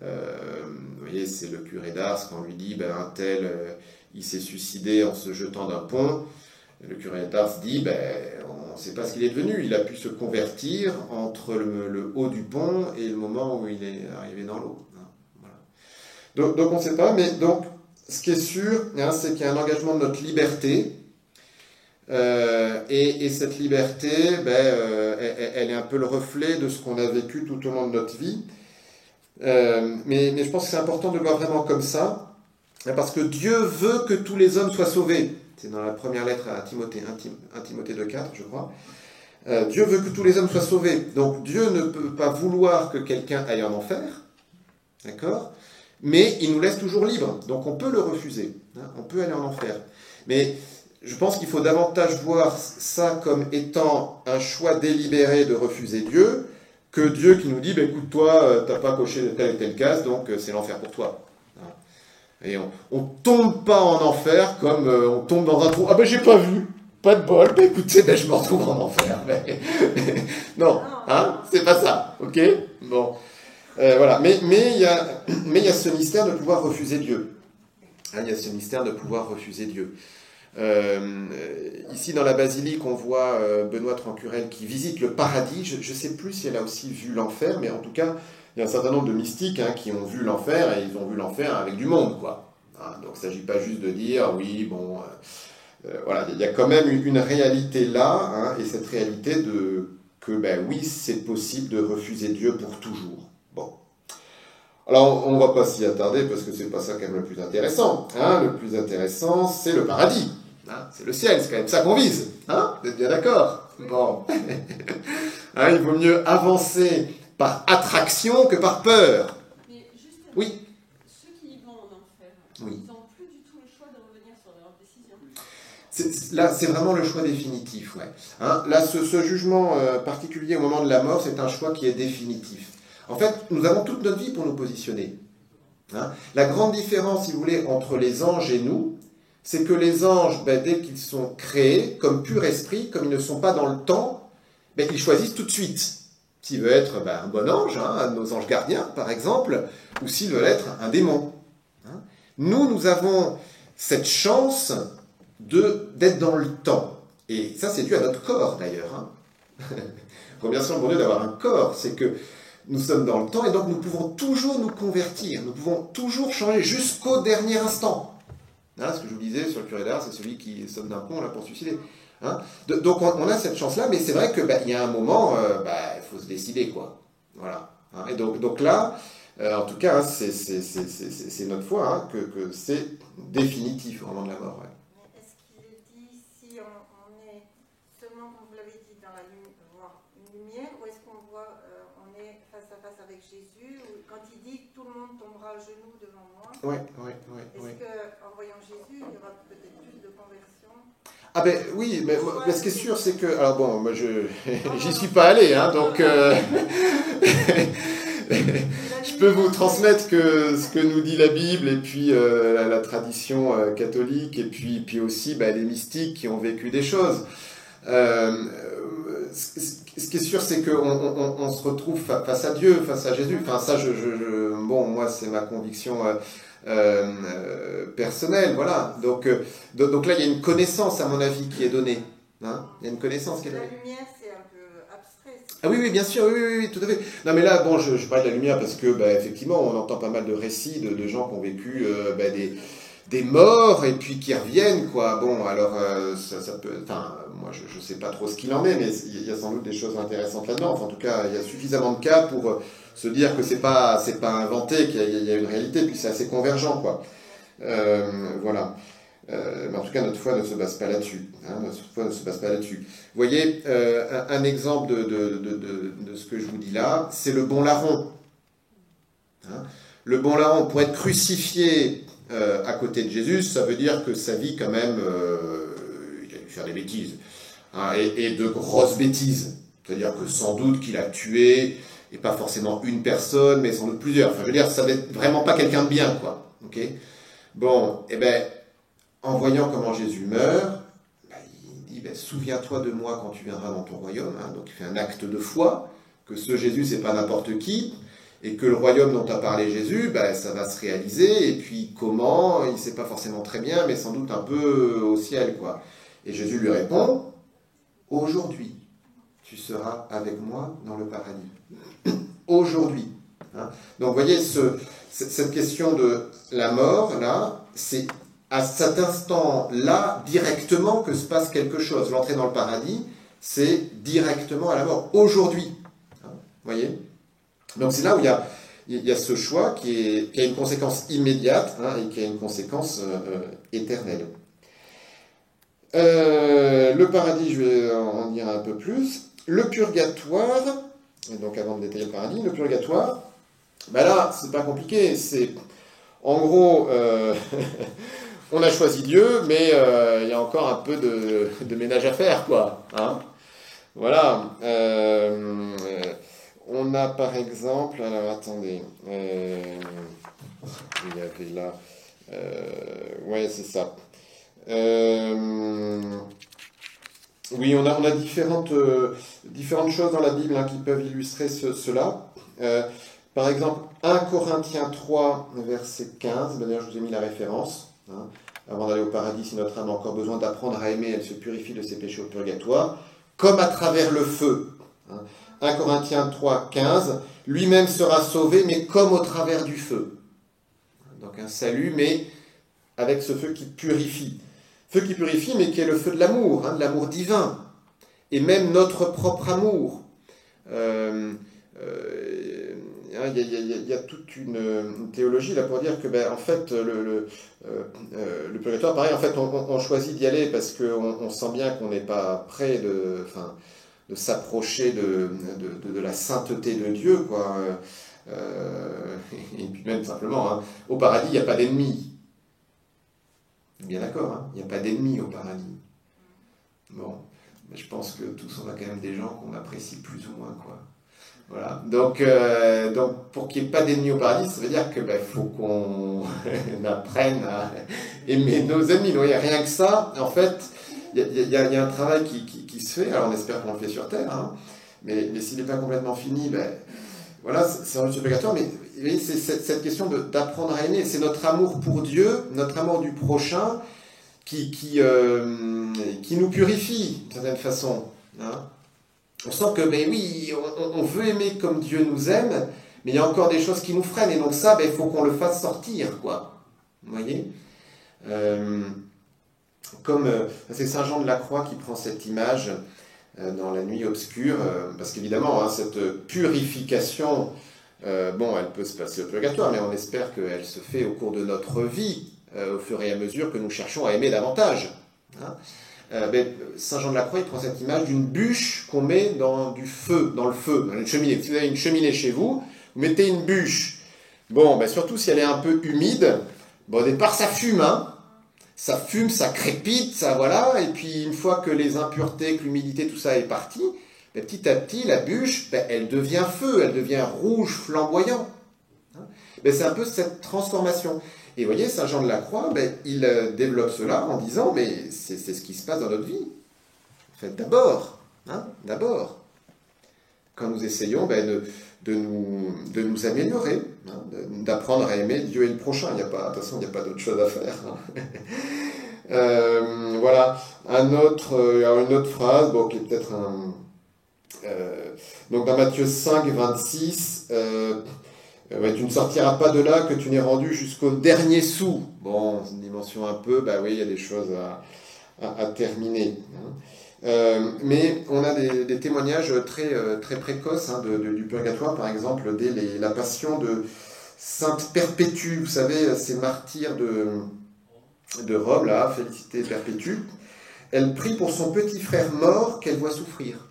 Vous voyez, c'est le curé d'Ars, quand on lui dit, un tel, il s'est suicidé en se jetant d'un pont. Le curé d'Ars dit, on ne sait pas ce qu'il est devenu. Il a pu se convertir entre le haut du pont et le moment où il est arrivé dans l'eau. Hein, voilà. Donc on ne sait pas, mais donc, ce qui est sûr, hein, c'est qu'il y a un engagement de notre liberté. Et cette liberté, elle est un peu le reflet de ce qu'on a vécu tout au long de notre vie. Mais je pense que c'est important de le voir vraiment comme ça, parce que Dieu veut que tous les hommes soient sauvés. C'est dans la première lettre à Timothée, 1 Timothée 2,4, je crois. Dieu veut que tous les hommes soient sauvés. Donc Dieu ne peut pas vouloir que quelqu'un aille en enfer, d'accord ? Mais il nous laisse toujours libres. Donc on peut le refuser, hein, on peut aller en enfer. Mais je pense qu'il faut davantage voir ça comme étant un choix délibéré de refuser Dieu, que Dieu qui nous dit, écoute, toi, t'as pas coché telle et telle case, donc c'est l'enfer pour toi. Et on tombe pas en enfer comme on tombe dans un trou. Ah j'ai pas vu, pas de bol, écoutez, je me retrouve en enfer. Non, hein, c'est pas ça, ok ? Bon, voilà. Mais il y a ce mystère de pouvoir refuser Dieu. Hein, il y a ce mystère de pouvoir refuser Dieu. Ici dans la basilique on voit Benoît Trancurel qui visite le paradis. Je ne sais plus si elle a aussi vu l'enfer, mais en tout cas il y a un certain nombre de mystiques qui ont vu l'enfer, et ils ont vu l'enfer avec du monde, quoi. Hein, donc il ne s'agit pas juste de dire oui, voilà, il y a quand même une réalité là, hein, et cette réalité que oui, c'est possible de refuser Dieu pour toujours. Bon. Alors, on ne va pas s'y attarder parce que c'est pas ça quand même le plus intéressant. Hein. Le plus intéressant, c'est le paradis. Hein, c'est le ciel, c'est quand même ça qu'on vise. Hein, vous êtes bien d'accord? Bon. Hein, il vaut mieux avancer par attraction que par peur. Mais justement, Oui. ceux qui vont en enfer, Oui. ils n'ont plus du tout le choix de revenir sur leur décision. Là, c'est vraiment le choix définitif. Ouais. Hein, là, ce jugement particulier au moment de la mort, c'est un choix qui est définitif. En fait, nous avons toute notre vie pour nous positionner. Hein. La grande différence, si vous voulez, entre les anges et nous, c'est que les anges, dès qu'ils sont créés, comme pur esprit, comme ils ne sont pas dans le temps, ils choisissent tout de suite. S'ils veulent être un bon ange, hein, un de nos anges gardiens, par exemple, ou s'ils veulent être un démon. Hein. Nous avons cette chance d'être dans le temps. Et ça, c'est dû à notre corps, d'ailleurs. Hein. Remercions le bon Dieu d'avoir un corps, c'est que nous sommes dans le temps et donc nous pouvons toujours nous convertir, nous pouvons toujours changer jusqu'au dernier instant. Hein, ce que je vous disais sur le curé d'Ars, c'est celui qui saute d'un pont là pour se suicider. Hein. Donc on a cette chance-là, mais c'est vrai que il y a un moment, il faut se décider, quoi. Voilà. Hein. Et donc là, en tout cas, hein, c'est notre foi hein, que c'est définitif au moment de la mort. Ouais. Mais est-ce qu'il dit si on est seulement, comme vous l'avez dit, dans la lumière, ou est-ce qu'on voit, on est face à face avec Jésus, ou quand il dit tout le monde tombera à genoux devant moi, est-ce qu'en voyant Jésus, il y aura peut-être plus de conversion? Ah oui, mais ce qui est sûr, c'est que... Alors bon, moi j'y suis pas allé, hein, donc... je peux vous transmettre ce que nous dit la Bible, et puis la tradition catholique, et puis aussi les mystiques qui ont vécu des choses. Ce qui est sûr, c'est qu'on se retrouve face à Dieu, face à Jésus. Enfin, ça, moi, c'est ma conviction personnelle, voilà. Donc là, il y a une connaissance, à mon avis, qui est donnée. Hein, il y a une connaissance qui est donnée. La lumière, c'est un peu abstrait. Ah oui, bien sûr, oui, tout à fait. Non, mais là, je parle de la lumière parce que, effectivement, on entend pas mal de récits de gens qui ont vécu des morts et puis qui reviennent, quoi. Bon, alors, ça peut... Enfin, moi, je sais pas trop ce qu'il en est, mais il y a sans doute des choses intéressantes là-dedans. Enfin, en tout cas, il y a suffisamment de cas pour se dire que c'est pas inventé, qu'il y a une réalité, puis c'est assez convergent, quoi. Voilà. Mais en tout cas, notre foi ne se base pas là-dessus. Hein, notre foi ne se base pas là-dessus. Vous voyez, un exemple de ce que je vous dis là, c'est le bon larron. Hein, le bon larron, pour être crucifié à côté de Jésus, ça veut dire que sa vie, quand même, il a dû faire des bêtises. Hein, et de grosses bêtises. C'est-à-dire que sans doute qu'il a tué, et pas forcément une personne, mais sans doute plusieurs. Enfin, je veux dire, ça va être vraiment pas quelqu'un de bien, quoi. Ok ? Bon, en voyant comment Jésus meurt, il dit, souviens-toi de moi quand tu viendras dans ton royaume. Hein, donc il fait un acte de foi, que ce Jésus, c'est pas n'importe qui, et que le royaume dont a parlé Jésus, ça va se réaliser, et puis comment, il ne sait pas forcément très bien, mais sans doute un peu au ciel, quoi. Et Jésus lui répond, aujourd'hui, tu seras avec moi dans le paradis. Aujourd'hui. Hein. Donc vous voyez, cette question de la mort, là, c'est à cet instant-là, directement, que se passe quelque chose. L'entrée dans le paradis, c'est directement à la mort, aujourd'hui. Hein. Vous voyez ? Donc c'est là où il y a ce choix qui a une conséquence immédiate hein, et qui a une conséquence éternelle. Le paradis, je vais en dire un peu plus. Le purgatoire, et donc avant de détailler le paradis, le purgatoire, là, c'est pas compliqué. C'est, en gros, on a choisi Dieu, mais il y a encore un peu de ménage à faire, quoi. Hein, voilà. On a par exemple, alors attendez, il y avait là, ouais c'est ça. Oui, on a différentes choses dans la Bible hein, qui peuvent illustrer cela. Par exemple, 1 Corinthiens 3, verset 15, d'ailleurs je vous ai mis la référence. Hein. Avant d'aller au paradis, si notre âme a encore besoin d'apprendre à aimer, elle se purifie de ses péchés au purgatoire, comme à travers le feu. Hein. 1 Corinthiens 3, 15, lui-même sera sauvé, mais comme au travers du feu. Donc un salut, mais avec ce feu qui purifie. Feu qui purifie, mais qui est le feu de l'amour, hein, de l'amour divin. Et même notre propre amour. il y a toute une théologie là pour dire que, en fait, le purgatoire, pareil, en fait, on choisit d'y aller parce qu'on sent bien qu'on n'est pas prêt de s'approcher de la sainteté de Dieu, quoi. Et puis même simplement, hein, au paradis, il n'y a pas d'ennemis. Bien d'accord, hein, il n'y a pas d'ennemis au paradis. Bon, mais je pense que tous, on a quand même des gens qu'on apprécie plus ou moins, quoi. Voilà. Donc pour qu'il n'y ait pas d'ennemis au paradis, ça veut dire que faut qu'on apprenne à aimer nos ennemis. Donc, il n'y a rien que ça. En fait, il y a un travail qui se fait. Alors on espère qu'on le fait sur Terre, hein, mais s'il n'est pas complètement fini, voilà, c'est un obligatoire. Mais vous voyez, c'est cette question d'apprendre à aimer. C'est notre amour pour Dieu, notre amour du prochain, qui nous purifie d'une certaine façon. Hein. On sent que, oui, on veut aimer comme Dieu nous aime, mais il y a encore des choses qui nous freinent, et donc ça, il faut qu'on le fasse sortir, quoi. Vous voyez, c'est Saint Jean de la Croix qui prend cette image dans la nuit obscure, parce qu'évidemment, hein, cette purification, elle peut se passer au purgatoire, mais on espère qu'elle se fait au cours de notre vie, au fur et à mesure que nous cherchons à aimer davantage. Hein. Saint Jean de la Croix, il prend cette image d'une bûche qu'on met dans le feu, dans une cheminée. Si vous avez une cheminée chez vous, vous mettez une bûche. Surtout si elle est un peu humide, au départ ça fume, hein. Ça fume, ça crépite, ça voilà, et puis une fois que les impuretés, que l'humidité, tout ça est parti, petit à petit, la bûche, elle devient feu, elle devient rouge, flamboyant. Hein. C'est un peu cette transformation. Et vous voyez, Saint Jean de la Croix, il développe cela en disant, mais c'est ce qui se passe dans notre vie. En fait, d'abord, quand nous essayons de nous améliorer, hein, d'apprendre à aimer Dieu et le prochain. De toute façon, il n'y a pas d'autre chose à faire. Hein. Voilà, une autre phrase, qui est peut-être donc dans Matthieu 5, 26, tu ne sortiras pas de là que tu n'aies rendu jusqu'au dernier sou. Bon, c'est une dimension un peu, oui, il y a des choses à terminer. Hein. Mais on a des témoignages très précoces, hein, du purgatoire, par exemple, dès la passion de Sainte Perpétue. Vous savez, ces martyrs de Rome, là, Félicité Perpétue. Elle prie pour son petit frère mort qu'elle voit souffrir.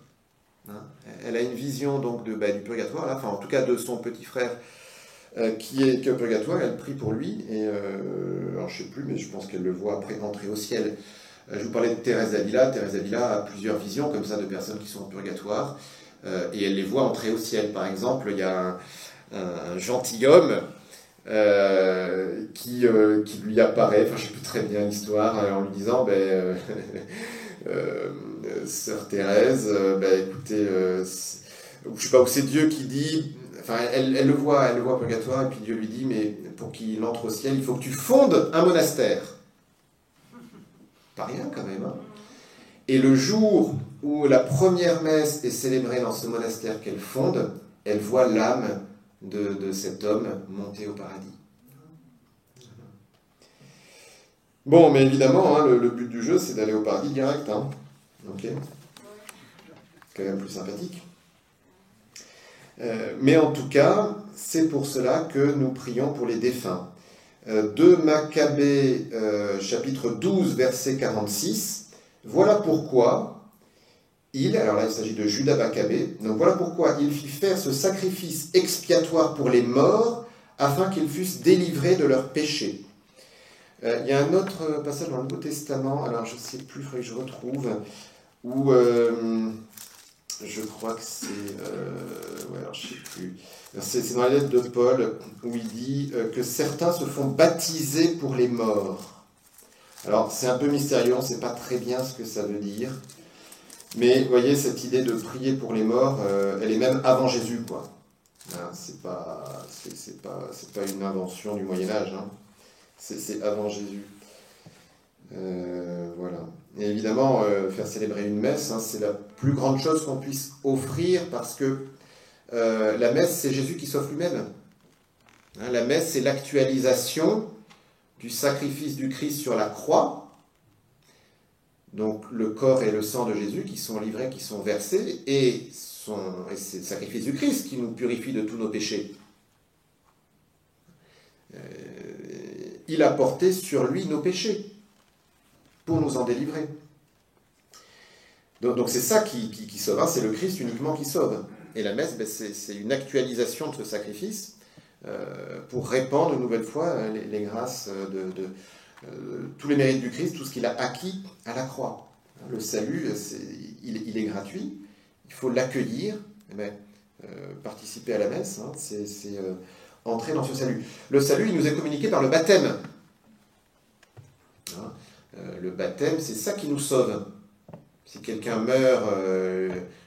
Hein. Elle a une vision donc du purgatoire, là, en tout cas de son petit frère qui est au purgatoire. Elle prie pour lui, et alors je ne sais plus, mais je pense qu'elle le voit après entrer au ciel. Je vous parlais de Thérèse d'Avila. Thérèse d'Avila a plusieurs visions comme ça de personnes qui sont au purgatoire, et elle les voit entrer au ciel. Par exemple, il y a un gentilhomme qui lui apparaît, je ne sais plus très bien l'histoire, en lui disant Sœur Thérèse, écoutez, je ne sais pas où c'est Dieu qui dit, elle le voit au purgatoire, et puis Dieu lui dit, mais pour qu'il entre au ciel, il faut que tu fondes un monastère. Pas rien quand même. Hein. Et le jour où la première messe est célébrée dans ce monastère qu'elle fonde, elle voit l'âme de cet homme monter au paradis. Bon, mais évidemment, hein, le but du jeu, c'est d'aller au paradis direct. Hein. Ok. C'est quand même plus sympathique. Mais en tout cas, c'est pour cela que nous prions pour les défunts. 2 Maccabées, chapitre 12, verset 46. Voilà pourquoi alors là il s'agit de Judas Maccabée, donc voilà pourquoi il fit faire ce sacrifice expiatoire pour les morts, afin qu'ils fussent délivrés de leurs péchés. Il y a un autre passage dans le Nouveau Testament, alors je ne sais plus, il faudrait que je retrouve, où je crois que c'est... alors je ne sais plus. C'est dans la lettre de Paul, où il dit que certains se font baptiser pour les morts. Alors c'est un peu mystérieux, on ne sait pas très bien ce que ça veut dire. Mais vous voyez, cette idée de prier pour les morts, elle est même avant Jésus, quoi. Hein, c'est pas une invention du Moyen-Âge, hein. C'est avant Jésus. Voilà. Et évidemment, faire célébrer une messe, hein, c'est la plus grande chose qu'on puisse offrir, parce que la messe, c'est Jésus qui s'offre lui-même. Hein, la messe, c'est l'actualisation du sacrifice du Christ sur la croix. Donc le corps et le sang de Jésus qui sont livrés, qui sont versés, et c'est le sacrifice du Christ qui nous purifie de tous nos péchés. Il a porté sur lui nos péchés pour nous en délivrer. Donc c'est ça qui sauve, hein, c'est le Christ uniquement qui sauve. Et la messe, c'est une actualisation de ce sacrifice pour répandre une nouvelle fois les grâces tous les mérites du Christ, tout ce qu'il a acquis à la croix. Le salut, il est gratuit, il faut l'accueillir, participer à la messe, hein, c'est entrer dans ce salut. Le salut, il nous est communiqué par le baptême. Hein, le baptême, c'est ça qui nous sauve. Si quelqu'un meurt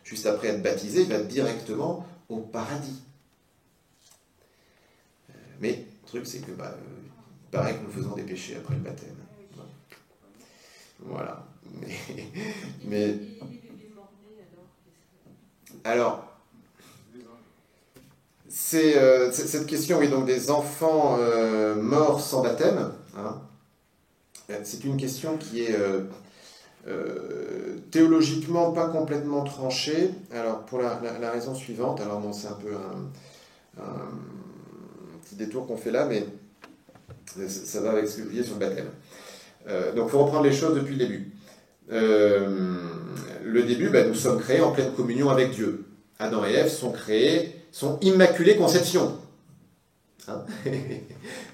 juste après être baptisé, il va directement au paradis. Mais le truc, c'est que il paraît que nous faisons des péchés après le baptême. Voilà. Mais alors, c'est cette question, oui, donc des enfants morts sans baptême, hein, c'est une question qui est théologiquement pas complètement tranchée. Alors, pour la raison suivante, alors bon, c'est un peu un petit détour qu'on fait là, mais ça va avec ce que je disais sur le baptême. Donc, il faut reprendre les choses depuis le début. Le début, nous sommes créés en pleine communion avec Dieu. Adam et Ève sont immaculés conception. Hein,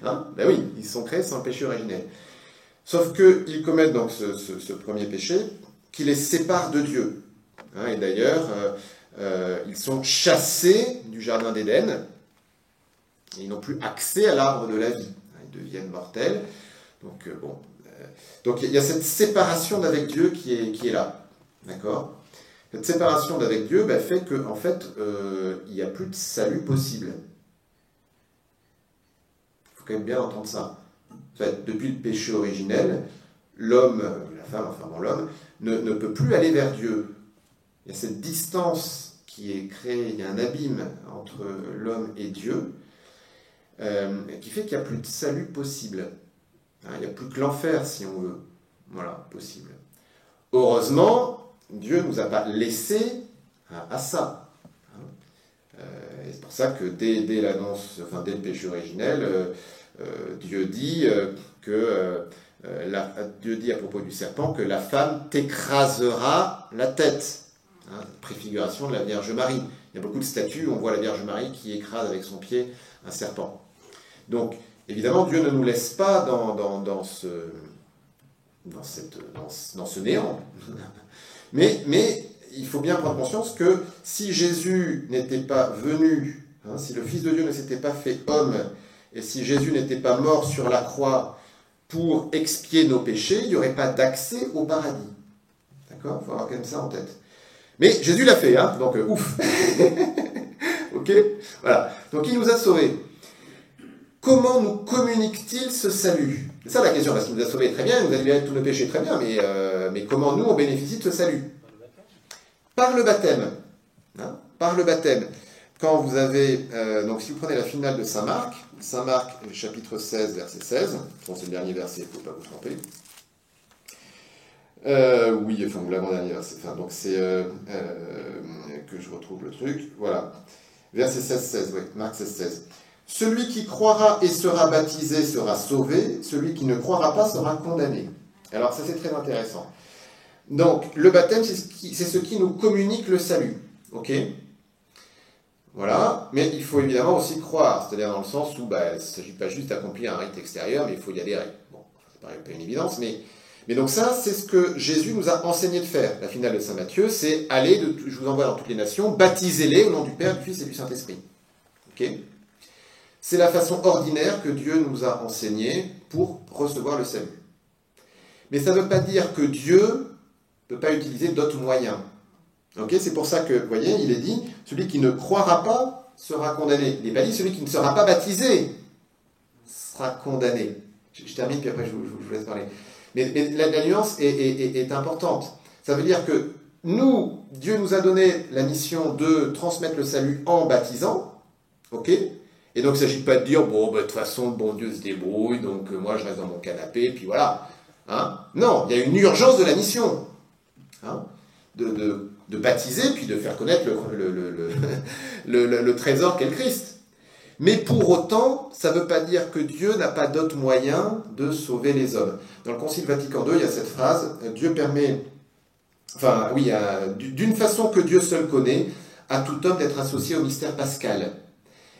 hein, oui, ils sont créés sans le péché originel. Sauf qu'ils commettent donc ce premier péché qui les sépare de Dieu. Hein, et d'ailleurs, ils sont chassés du jardin d'Éden. Ils n'ont plus accès à l'arbre de la vie. Ils deviennent mortels. Donc, donc il y a cette séparation d'avec Dieu qui est là. D'accord ? Cette séparation d'avec Dieu fait qu'en fait, il n'y a plus de salut possible. Il faut quand même bien entendre ça. En fait, depuis le péché originel, l'homme, la femme, enfin bon, l'homme, ne peut plus aller vers Dieu. Il y a cette distance qui est créée, il y a un abîme entre l'homme et Dieu, qui fait qu'il n'y a plus de salut possible. Hein, il n'y a plus que l'enfer, si on veut. Voilà, possible. Heureusement, Dieu ne nous a pas laissés à ça. Et c'est pour ça que dès l'annonce, enfin dès le péché originel, Dieu dit Dieu dit à propos du serpent que la femme t'écrasera la tête. Hein, préfiguration de la Vierge Marie. Il y a beaucoup de statues où on voit la Vierge Marie qui écrase avec son pied un serpent. Donc, évidemment, Dieu ne nous laisse pas dans ce néant. Mais il faut bien prendre conscience que si Jésus n'était pas venu, hein, si le Fils de Dieu ne s'était pas fait homme, et si Jésus n'était pas mort sur la croix pour expier nos péchés, il n'y aurait pas d'accès au paradis. D'accord ? Il faut avoir quand même ça en tête. Mais Jésus l'a fait, hein, donc ouf. Ok ? Voilà. Donc il nous a sauvés. Comment nous communique-t-il ce salut ? C'est ça la question, parce qu'il nous a sauvés très bien, il nous a libérés de tous nos péchés très bien, mais comment nous on bénéficie de ce salut ? Par le baptême. Hein ? Par le baptême. Quand vous avez, donc si vous prenez la finale de Saint Marc, chapitre 16, verset 16, c'est le dernier verset, il ne faut pas vous tromper. Oui, enfin, l'avant-dernier verset, enfin, donc c'est que je retrouve le truc, voilà. Verset 16, oui, Marc 16. Celui qui croira et sera baptisé sera sauvé, celui qui ne croira pas sera condamné. Alors ça c'est très intéressant. Donc le baptême c'est ce qui nous communique le salut, ok ? Voilà, mais il faut évidemment aussi croire, c'est-à-dire dans le sens où il ne s'agit pas juste d'accomplir un rite extérieur, mais il faut y adhérer. Bon, ça paraît pas une évidence, mais donc ça, c'est ce que Jésus nous a enseigné de faire. La finale de Saint Matthieu, c'est allez, je vous envoie dans toutes les nations, baptisez-les au nom du Père, du Fils et du Saint-Esprit. Ok ? C'est la façon ordinaire que Dieu nous a enseignée pour recevoir le salut. Mais ça ne veut pas dire que Dieu ne peut pas utiliser d'autres moyens. Okay, c'est pour ça que, vous voyez, il est dit, celui qui ne croira pas sera condamné. Il n'est pas dit, celui qui ne sera pas baptisé sera condamné. Je termine, puis après je vous laisse parler. Mais la nuance est importante. Ça veut dire que nous, Dieu nous a donné la mission de transmettre le salut en baptisant, ok ? Et donc il ne s'agit pas de dire, bon, de toute façon, le bon Dieu se débrouille, donc moi je reste dans mon canapé, puis voilà. Hein ? Non, il y a une urgence de la mission. Hein ? De baptiser, puis de faire connaître le trésor qu'est le Christ. Mais pour autant, ça ne veut pas dire que Dieu n'a pas d'autre moyen de sauver les hommes. Dans le Concile Vatican II, il y a cette phrase, Dieu permet, d'une façon que Dieu seul connaît, à tout homme d'être associé au mystère pascal.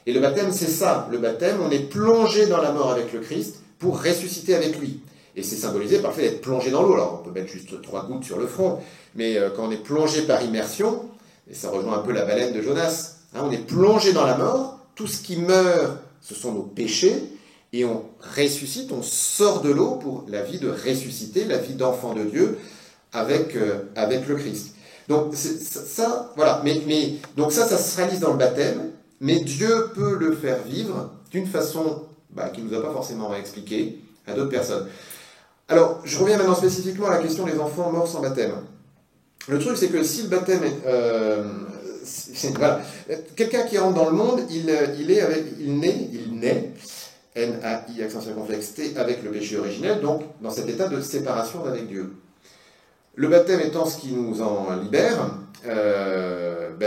Et le baptême, c'est ça. Le baptême, on est plongé dans la mort avec le Christ pour ressusciter avec lui. Et c'est symbolisé par le fait d'être plongé dans l'eau. Alors, on peut mettre juste 3 gouttes sur le front, mais quand on est plongé par immersion, et ça rejoint un peu la baleine de Jonas, on est plongé dans la mort, tout ce qui meurt, ce sont nos péchés, et on ressuscite, on sort de l'eau pour la vie de ressusciter, la vie d'enfant de Dieu avec le Christ. Donc ça, voilà. Donc ça se réalise dans le baptême, mais Dieu peut le faire vivre d'une façon qui ne nous a pas forcément expliqué à d'autres personnes. Alors, je reviens maintenant spécifiquement à la question des enfants morts sans baptême. Le truc, c'est que si le baptême est... voilà. Quelqu'un qui rentre dans le monde, il naît, N-A-I, accent circonflexe T, avec le péché originel, donc dans cet état de séparation d'avec Dieu. Le baptême étant ce qui nous en libère,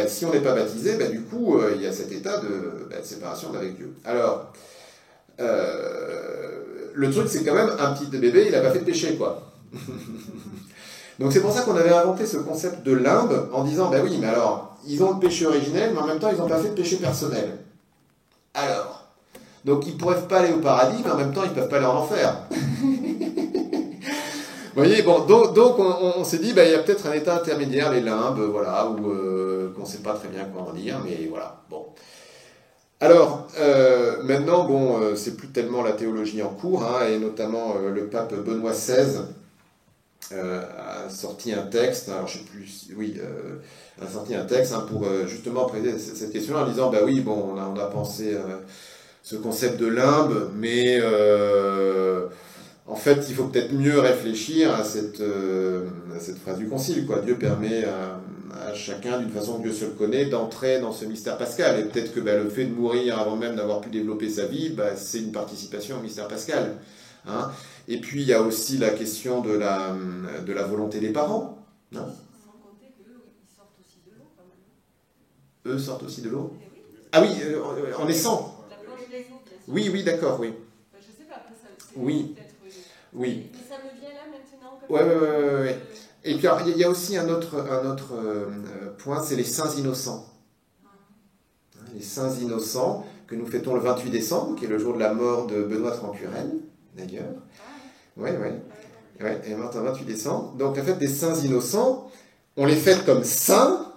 si on n'est pas baptisé, du coup, il y a cet état de séparation d'avec Dieu. Alors, le truc, c'est quand même, un petit bébé, il n'a pas fait de péché, quoi. Donc c'est pour ça qu'on avait inventé ce concept de limbe, en disant, oui, mais alors, ils ont le péché originel, mais en même temps, ils n'ont pas fait de péché personnel. Alors, donc ils ne peuvent pas aller au paradis, mais en même temps, ils ne peuvent pas aller en enfer. Vous voyez, bon, donc on s'est dit, il y a peut-être un état intermédiaire, les limbes, voilà, où qu'on ne sait pas très bien quoi en dire, mais voilà, bon. Alors, maintenant, c'est plus tellement la théologie en cours, et notamment le pape Benoît XVI a sorti un texte, alors je sais plus, a sorti un texte pour justement préciser cette question en disant, on a pensé ce concept de limbe, mais en fait, il faut peut-être mieux réfléchir à cette phrase du Concile, quoi. Dieu permet à chacun, d'une façon que Dieu se le connaît, d'entrer dans ce mystère pascal. Et peut-être que le fait de mourir avant même d'avoir pu développer sa vie, c'est une participation au mystère pascal. Et puis, il y a aussi la question de la volonté des parents. Sans compter qu'eux, ils sortent aussi de l'eau, quand même. Eux sortent aussi de l'eau ? Oui. Ah oui, en naissant. La planche des eaux, bien sûr. Oui, d'accord, oui. Je sais pas, après, c'est Oui. peut-être... Oui. Mais ça me vient là, maintenant. Ouais. Et puis, il y a aussi un autre point, c'est les saints innocents. Les saints innocents, que nous fêtons le 28 décembre, qui est le jour de la mort de Benoît Tranquerel, d'ailleurs. Elle est morte le 28 décembre. Donc, la fête des saints innocents, on les fête comme saints,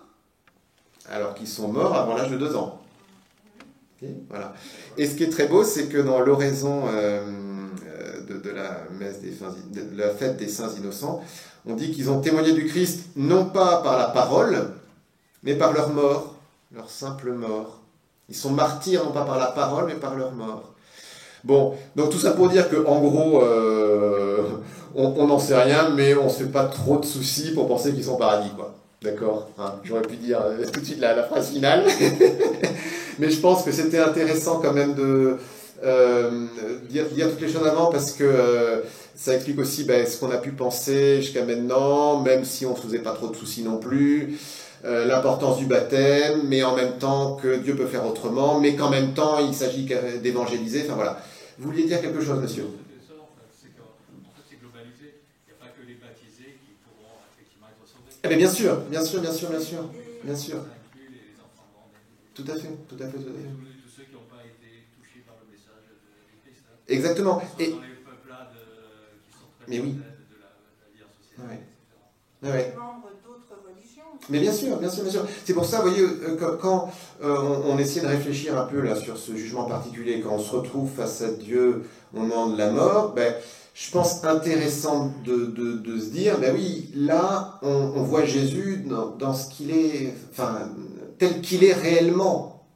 alors qu'ils sont morts avant l'âge de 2 ans. Okay, voilà. Et ce qui est très beau, c'est que dans l'oraison de la messe de la fête des saints innocents, on dit qu'ils ont témoigné du Christ non pas par la parole, mais par leur mort, leur simple mort. Ils sont martyrs non pas par la parole, mais par leur mort. Bon, donc tout ça pour dire qu'en gros, on n'en sait rien, mais on ne se fait pas trop de soucis pour penser qu'ils sont au paradis, quoi. D'accord, j'aurais pu dire tout de suite la phrase finale. Mais je pense que c'était intéressant quand même de dire toutes les choses avant, parce que ça explique aussi ce qu'on a pu penser jusqu'à maintenant, même si on ne se faisait pas trop de soucis non plus, l'importance du baptême, mais en même temps que Dieu peut faire autrement, mais qu'en même temps il s'agit d'évangéliser. Enfin voilà. Vous vouliez dire quelque chose, monsieur ? C'est globalisé. Il n'y a pas que les baptisés qui pourront effectivement être sauvés. Eh bien, bien sûr. Tout à fait. Tous ceux qui n'ont pas été touchés par le message du Christ. Exactement. Et dans les peuples-là qui sont très mais oui. de la vie associée, Ouais. Membres d'autres religions. Mais bien sûr. C'est pour ça, vous voyez, quand on essaie de réfléchir un peu là sur ce jugement particulier, quand on se retrouve face à Dieu au moment de la mort, je pense intéressant de se dire, oui, là, on voit Jésus dans ce qu'il est, tel qu'il est réellement.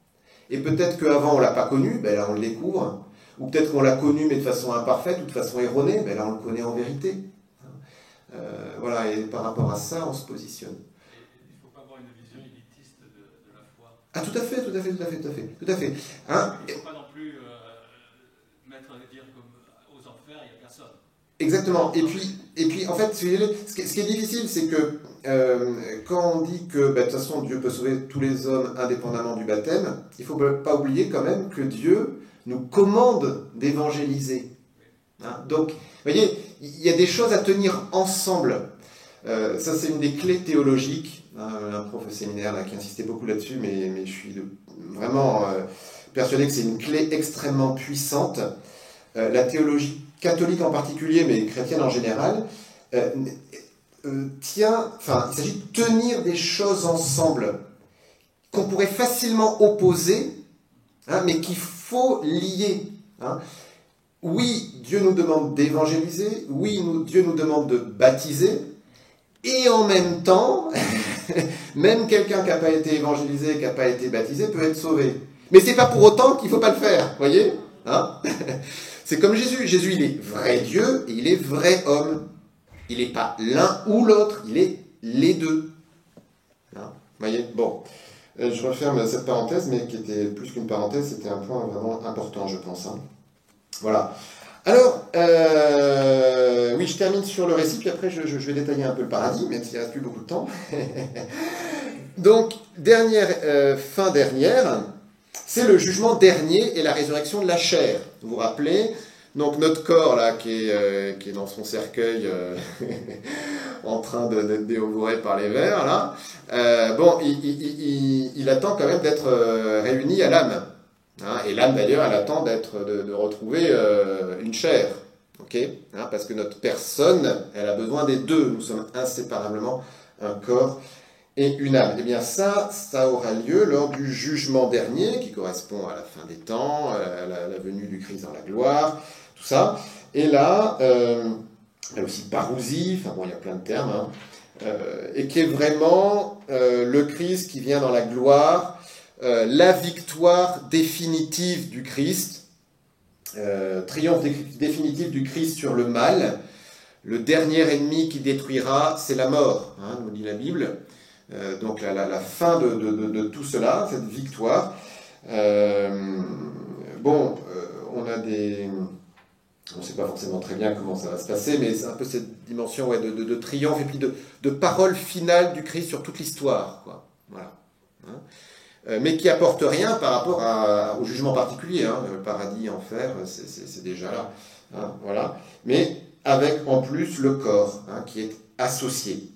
Et peut-être qu'avant, on ne l'a pas connu, là, on le découvre. Ou peut-être qu'on l'a connu, mais de façon imparfaite, ou de façon erronée, là, on le connaît en vérité. Voilà, et par rapport à ça, on se positionne. Il ne faut pas avoir une vision élitiste de la foi. Ah, tout à fait. Il ne faut pas non plus dire comme aux enfers, il n'y a personne. Exactement. Et puis en fait, ce qui est difficile, c'est que quand on dit que de toute façon Dieu peut sauver tous les hommes indépendamment du baptême, il ne faut pas oublier quand même que Dieu nous commande d'évangéliser. Hein, donc, vous voyez, il y a des choses à tenir ensemble. Ça, c'est une des clés théologiques. Un prof au séminaire là, qui insistait beaucoup là-dessus, mais je suis vraiment persuadé que c'est une clé extrêmement puissante. La théologie catholique en particulier, mais chrétienne en général, il s'agit de tenir des choses ensemble qu'on pourrait facilement opposer, hein, mais qu'il faut lier. Hein. Oui, Dieu nous demande d'évangéliser, oui, Dieu nous demande de baptiser, et en même temps, même quelqu'un qui n'a pas été évangélisé, qui n'a pas été baptisé, peut être sauvé. Mais c'est pas pour autant qu'il ne faut pas le faire, vous voyez, hein. C'est comme Jésus. Jésus, il est vrai Dieu et il est vrai homme. Il n'est pas l'un ou l'autre, il est les deux. Hein, vous voyez, bon. Je referme cette parenthèse, mais qui était plus qu'une parenthèse, c'était un point vraiment important, je pense. Hein. Voilà. Alors, oui, je termine sur le récit, puis après je vais détailler un peu le paradis, même s'il ne reste plus beaucoup de temps. Donc, fin dernière, c'est le jugement dernier et la résurrection de la chair. Vous vous rappelez, donc notre corps, là, qui est dans son cercueil, en train d'être dévoré par les vers, là, il attend quand même d'être réuni à l'âme. Hein, et l'âme, d'ailleurs, elle attend de retrouver une chair. Okay, hein, parce que notre personne, elle a besoin des deux. Nous sommes inséparablement un corps et une âme. Eh bien, ça aura lieu lors du jugement dernier, qui correspond à la fin des temps, à la venue du Christ dans la gloire, tout ça. Et là, il y a aussi parousie, enfin bon, il y a plein de termes, hein, et qui est vraiment le Christ qui vient dans la gloire, la victoire définitive du Christ, triomphe définitif du Christ sur le mal. Le dernier ennemi qui détruira, c'est la mort, hein, nous dit la Bible. Donc la fin de tout cela, cette victoire. On ne sait pas forcément très bien comment ça va se passer, mais c'est un peu cette dimension de triomphe et puis de parole finale du Christ sur toute l'histoire, quoi. Voilà. Hein, mais qui apporte rien par rapport au jugement particulier. Hein. Le paradis, enfer, c'est déjà là. Hein, voilà. Mais avec en plus le corps, hein, qui est associé.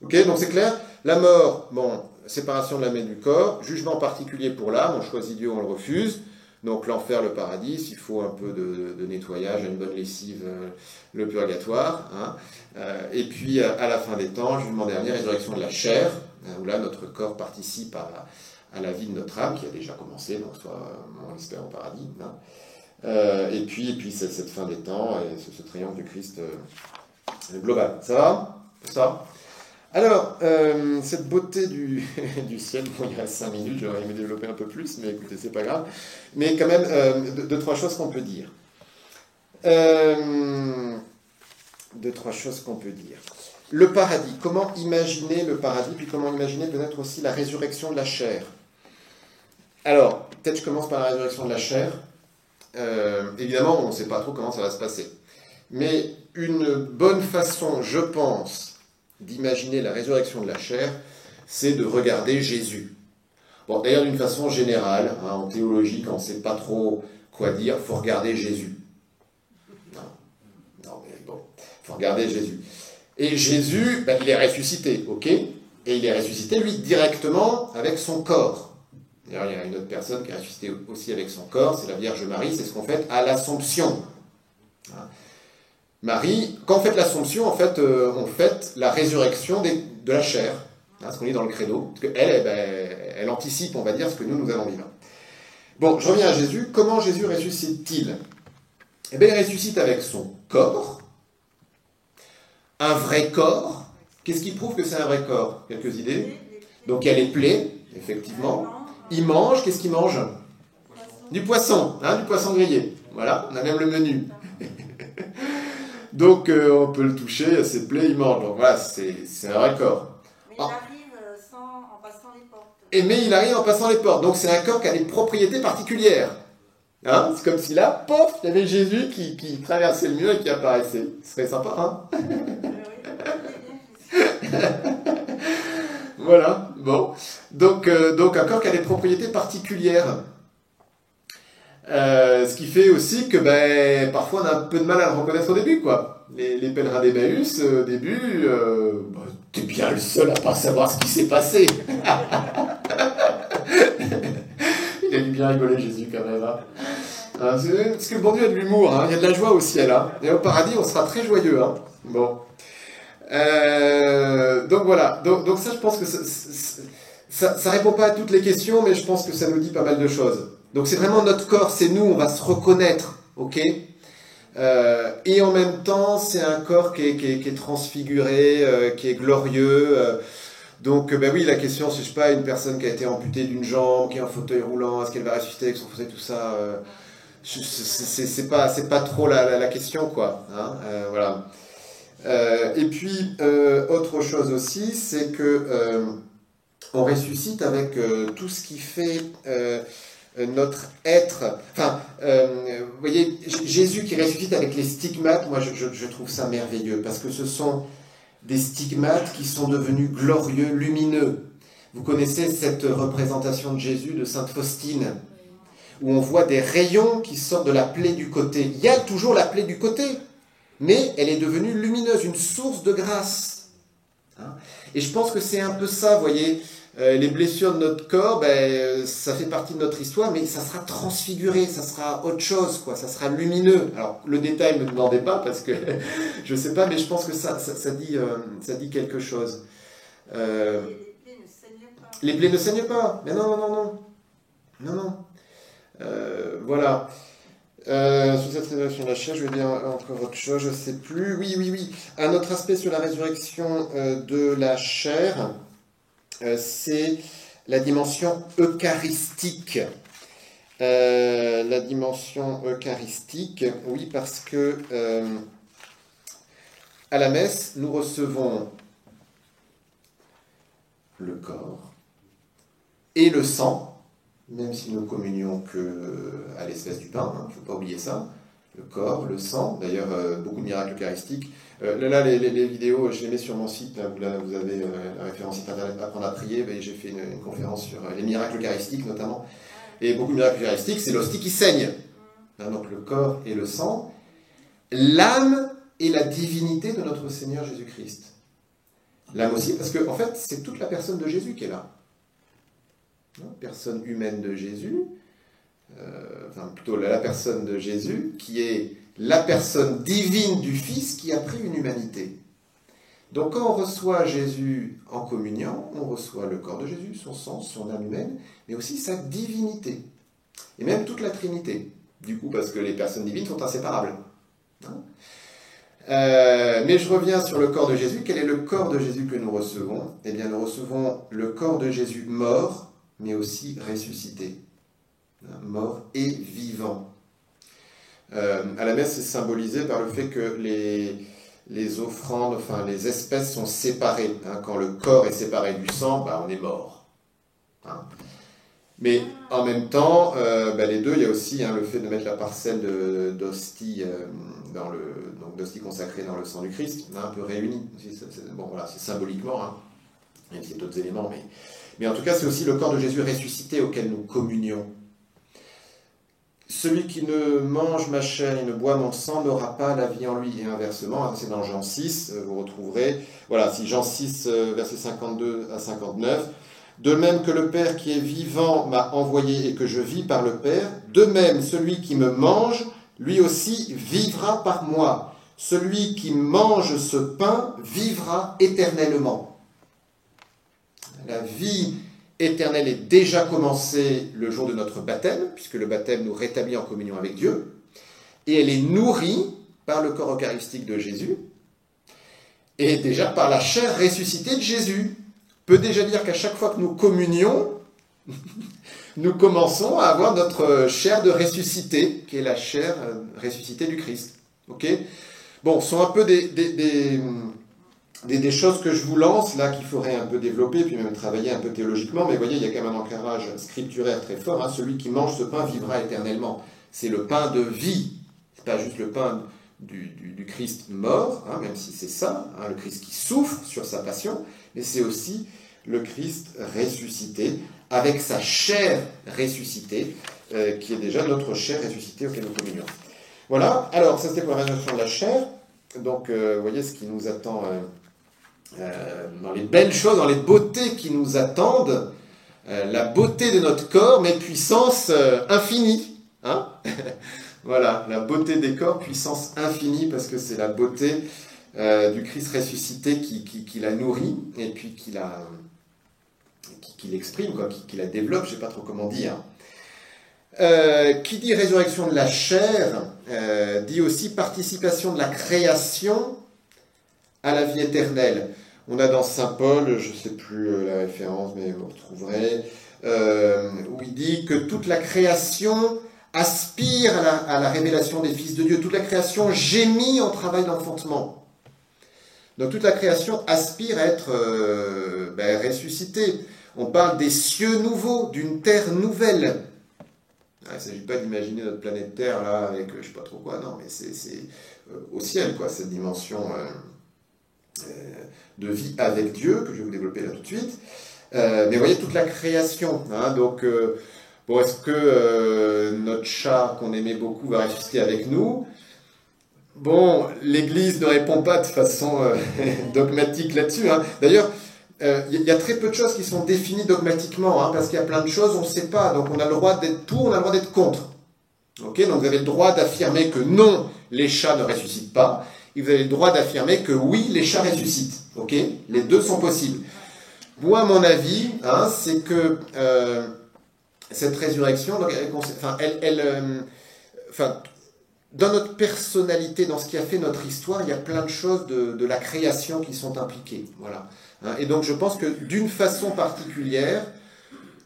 Ok, donc c'est clair. La mort, bon, séparation de l'âme et du corps, jugement particulier pour l'âme, on choisit Dieu, on le refuse. Donc l'enfer, le paradis, s'il faut un peu de nettoyage, une bonne lessive, le purgatoire. Hein. Et puis à la fin des temps, jugement dernier, résurrection de la chair, hein, où là notre corps participe à la vie de notre âme, qui a déjà commencé, donc soit on l'espère au paradis. Hein. Et puis cette fin des temps et ce triomphe du Christ global. Ça va? Ça? Alors, cette beauté du ciel, bon, il reste 5 minutes, j'aurais aimé développer un peu plus, mais écoutez, c'est pas grave. Mais quand même, deux, trois choses qu'on peut dire. Le paradis, comment imaginer le paradis, puis comment imaginer peut-être aussi la résurrection de la chair. Alors, peut-être je commence par la résurrection de la chair. Évidemment, on ne sait pas trop comment ça va se passer. Mais une bonne façon, je pense, d'imaginer la résurrection de la chair, c'est de regarder Jésus. Bon, d'ailleurs, d'une façon générale, hein, en théologie, quand on ne sait pas trop quoi dire, il faut regarder Jésus. Non, mais bon, il faut regarder Jésus. Et Jésus, il est ressuscité, ok? Et il est ressuscité, lui, directement avec son corps. D'ailleurs, il y a une autre personne qui est ressuscitée aussi avec son corps, c'est la Vierge Marie, c'est ce qu'on fait à l'Assomption. Hein? Marie, quand on fait l'Assomption, en fait, on fête la résurrection de la chair, hein, ce qu'on lit dans le credo, parce qu'elle, elle anticipe, on va dire, ce que nous allons vivre. Bon, je reviens à Jésus. Comment Jésus ressuscite-t-il? Eh bien, il ressuscite avec son corps, un vrai corps. Qu'est-ce qui prouve que c'est un vrai corps? Quelques idées? Donc, il y a les plaies, effectivement. Il mange, qu'est-ce qu'il mange? Du poisson, hein, du poisson grillé. Voilà, on a même le menu. Donc, on peut le toucher, ses plaies, il mange. Donc voilà, c'est un vrai corps. Mais il arrive en passant les portes. Mais il arrive en passant les portes. Donc, c'est un corps qui a des propriétés particulières. Hein, c'est comme si là, pof, il y avait Jésus qui traversait le mur et qui apparaissait. Ce serait sympa, hein? Voilà, bon. Donc un corps qui a des propriétés particulières. Ce qui fait aussi que parfois on a un peu de mal à le reconnaître au début, quoi. Les pèlerins d'Emmaüs, au début, t'es bien le seul à pas savoir ce qui s'est passé. Il a dû bien rigoler Jésus quand même. Hein. Parce que le bon Dieu a de l'humour, hein. Il y a de la joie au ciel. Hein. Et au paradis, on sera très joyeux. Hein. Bon. Donc voilà. Donc ça, je pense que ça répond pas à toutes les questions, mais je pense que ça nous dit pas mal de choses. Donc c'est vraiment notre corps, c'est nous, on va se reconnaître, ok? Et en même temps, c'est un corps qui est transfiguré, qui est glorieux. Donc oui, la question, c'est, je sais pas, une personne qui a été amputée d'une jambe, qui est en fauteuil roulant, est-ce qu'elle va ressusciter avec son fauteuil, tout ça c'est pas trop la question, quoi. Hein, voilà. Et puis, autre chose aussi, c'est que on ressuscite avec tout ce qui fait notre être. Enfin, vous voyez, Jésus qui ressuscite avec les stigmates, moi je trouve ça merveilleux, parce que ce sont des stigmates qui sont devenus glorieux, lumineux. Vous connaissez cette représentation de Jésus de Sainte Faustine, où on voit des rayons qui sortent de la plaie du côté. Il y a toujours la plaie du côté, mais elle est devenue lumineuse, une source de grâce. Hein? Et je pense que c'est un peu ça, vous voyez, les blessures de notre corps, ça fait partie de notre histoire, mais ça sera transfiguré, ça sera autre chose, quoi, ça sera lumineux. Alors, le détail, ne me demandez pas, parce que je ne sais pas, mais je pense que ça dit quelque chose. Les plaies ne saignent pas. Les plaies ne saignent pas, mais non. Voilà. Sur cette résurrection de la chair, je vais dire encore autre chose, je ne sais plus. Oui. Un autre aspect sur la résurrection de la chair, c'est la dimension eucharistique. La dimension eucharistique, oui, parce que à la messe, nous recevons le corps et le sang, même si nous communions qu'à l'espèce du pain, il ne faut pas oublier ça, le corps, le sang, d'ailleurs beaucoup de miracles eucharistiques. Là, les vidéos, je les mets sur mon site, là, vous avez la référence site internet Apprendre à prier, j'ai fait une conférence sur les miracles eucharistiques notamment, et beaucoup de miracles eucharistiques, c'est l'hostie qui saigne, hein, donc le corps et le sang, l'âme et la divinité de notre Seigneur Jésus-Christ. L'âme aussi, parce que en fait, c'est toute la personne de Jésus qui est là. Personne humaine de Jésus, plutôt la personne de Jésus, qui est la personne divine du Fils qui a pris une humanité. Donc quand on reçoit Jésus en communion, on reçoit le corps de Jésus, son sang, son âme humaine, mais aussi sa divinité. Et même toute la Trinité, du coup, parce que les personnes divines sont inséparables. Hein? Mais je reviens sur le corps de Jésus. Quel est le corps de Jésus que nous recevons? Eh bien, nous recevons le corps de Jésus mort, mais aussi ressuscité. Mort et vivant. À la messe, c'est symbolisé par le fait que les offrandes, enfin les espèces sont séparées. Hein. Quand le corps est séparé du sang, on est mort. Hein. Mais en même temps, les deux, il y a aussi le fait de mettre la parcelle d'hostie d'hostie consacrée dans le sang du Christ, un peu réunie. C'est symboliquement, hein. Il y a d'autres éléments, mais en tout cas, c'est aussi le corps de Jésus ressuscité auquel nous communions. Celui qui ne mange ma chair et ne boit mon sang n'aura pas la vie en lui. Et inversement, c'est dans Jean 6, vous retrouverez, si Jean 6, versets 52 à 59, de même que le Père qui est vivant m'a envoyé et que je vis par le Père, de même celui qui me mange, lui aussi vivra par moi. Celui qui mange ce pain vivra éternellement. La vie éternelle est déjà commencée le jour de notre baptême, puisque le baptême nous rétablit en communion avec Dieu, et elle est nourrie par le corps eucharistique de Jésus, et déjà par la chair ressuscitée de Jésus. On peut déjà dire qu'à chaque fois que nous communions, nous commençons à avoir notre chair de ressuscité, qui est la chair ressuscitée du Christ. Ok ? Bon, ce sont un peu des choses que je vous lance, là, qu'il faudrait un peu développer, puis même travailler un peu théologiquement, mais vous voyez, il y a quand même un ancrage scripturaire très fort. Hein. Celui qui mange ce pain vivra éternellement. c'est le pain de vie. C'est pas juste le pain du Christ mort, hein, même si c'est ça, hein, le Christ qui souffre sur sa passion, mais c'est aussi le Christ ressuscité, avec sa chair ressuscitée, qui est déjà notre chair ressuscitée auquel nous communions. Voilà, alors ça c'était pour la résurrection de la chair. Donc vous voyez ce qui nous attend dans les belles choses, dans les beautés qui nous attendent, la beauté de notre corps, mais puissance infinie. Hein. Voilà, la beauté des corps, puissance infinie, parce que c'est la beauté du Christ ressuscité qui la nourrit, et puis qui l'exprime, qui la développe, je ne sais pas trop comment dire. Qui dit résurrection de la chair, dit aussi participation de la création à la vie éternelle. On a dans Saint Paul, je ne sais plus la référence, mais vous retrouverez, où il dit que toute la création aspire à la révélation des fils de Dieu. Toute la création gémit en travail d'enfantement. Donc toute la création aspire à être ressuscitée. On parle des cieux nouveaux, d'une terre nouvelle. Il ne s'agit pas d'imaginer notre planète Terre là avec je ne sais pas trop quoi, non, mais c'est au ciel, quoi, cette dimension de vie avec Dieu, que je vais vous développer là tout de suite. Mais vous voyez toute la création, hein, donc bon, est-ce que notre chat qu'on aimait beaucoup va ressusciter avec nous? Bon, l'Église ne répond pas de façon dogmatique là-dessus, hein. D'ailleurs, il y a très peu de choses qui sont définies dogmatiquement, hein, parce qu'il y a plein de choses, on ne sait pas. Donc on a le droit d'être pour, on a le droit d'être contre. Okay, donc vous avez le droit d'affirmer que non, les chats ne ressuscitent pas, et vous avez le droit d'affirmer que oui, les chats ressuscitent. Okay, les deux sont possibles. Moi, à mon avis, hein, c'est que cette résurrection, donc, dans notre personnalité, dans ce qui a fait notre histoire, il y a plein de choses de la création qui sont impliquées. Voilà. Et donc je pense que d'une façon particulière,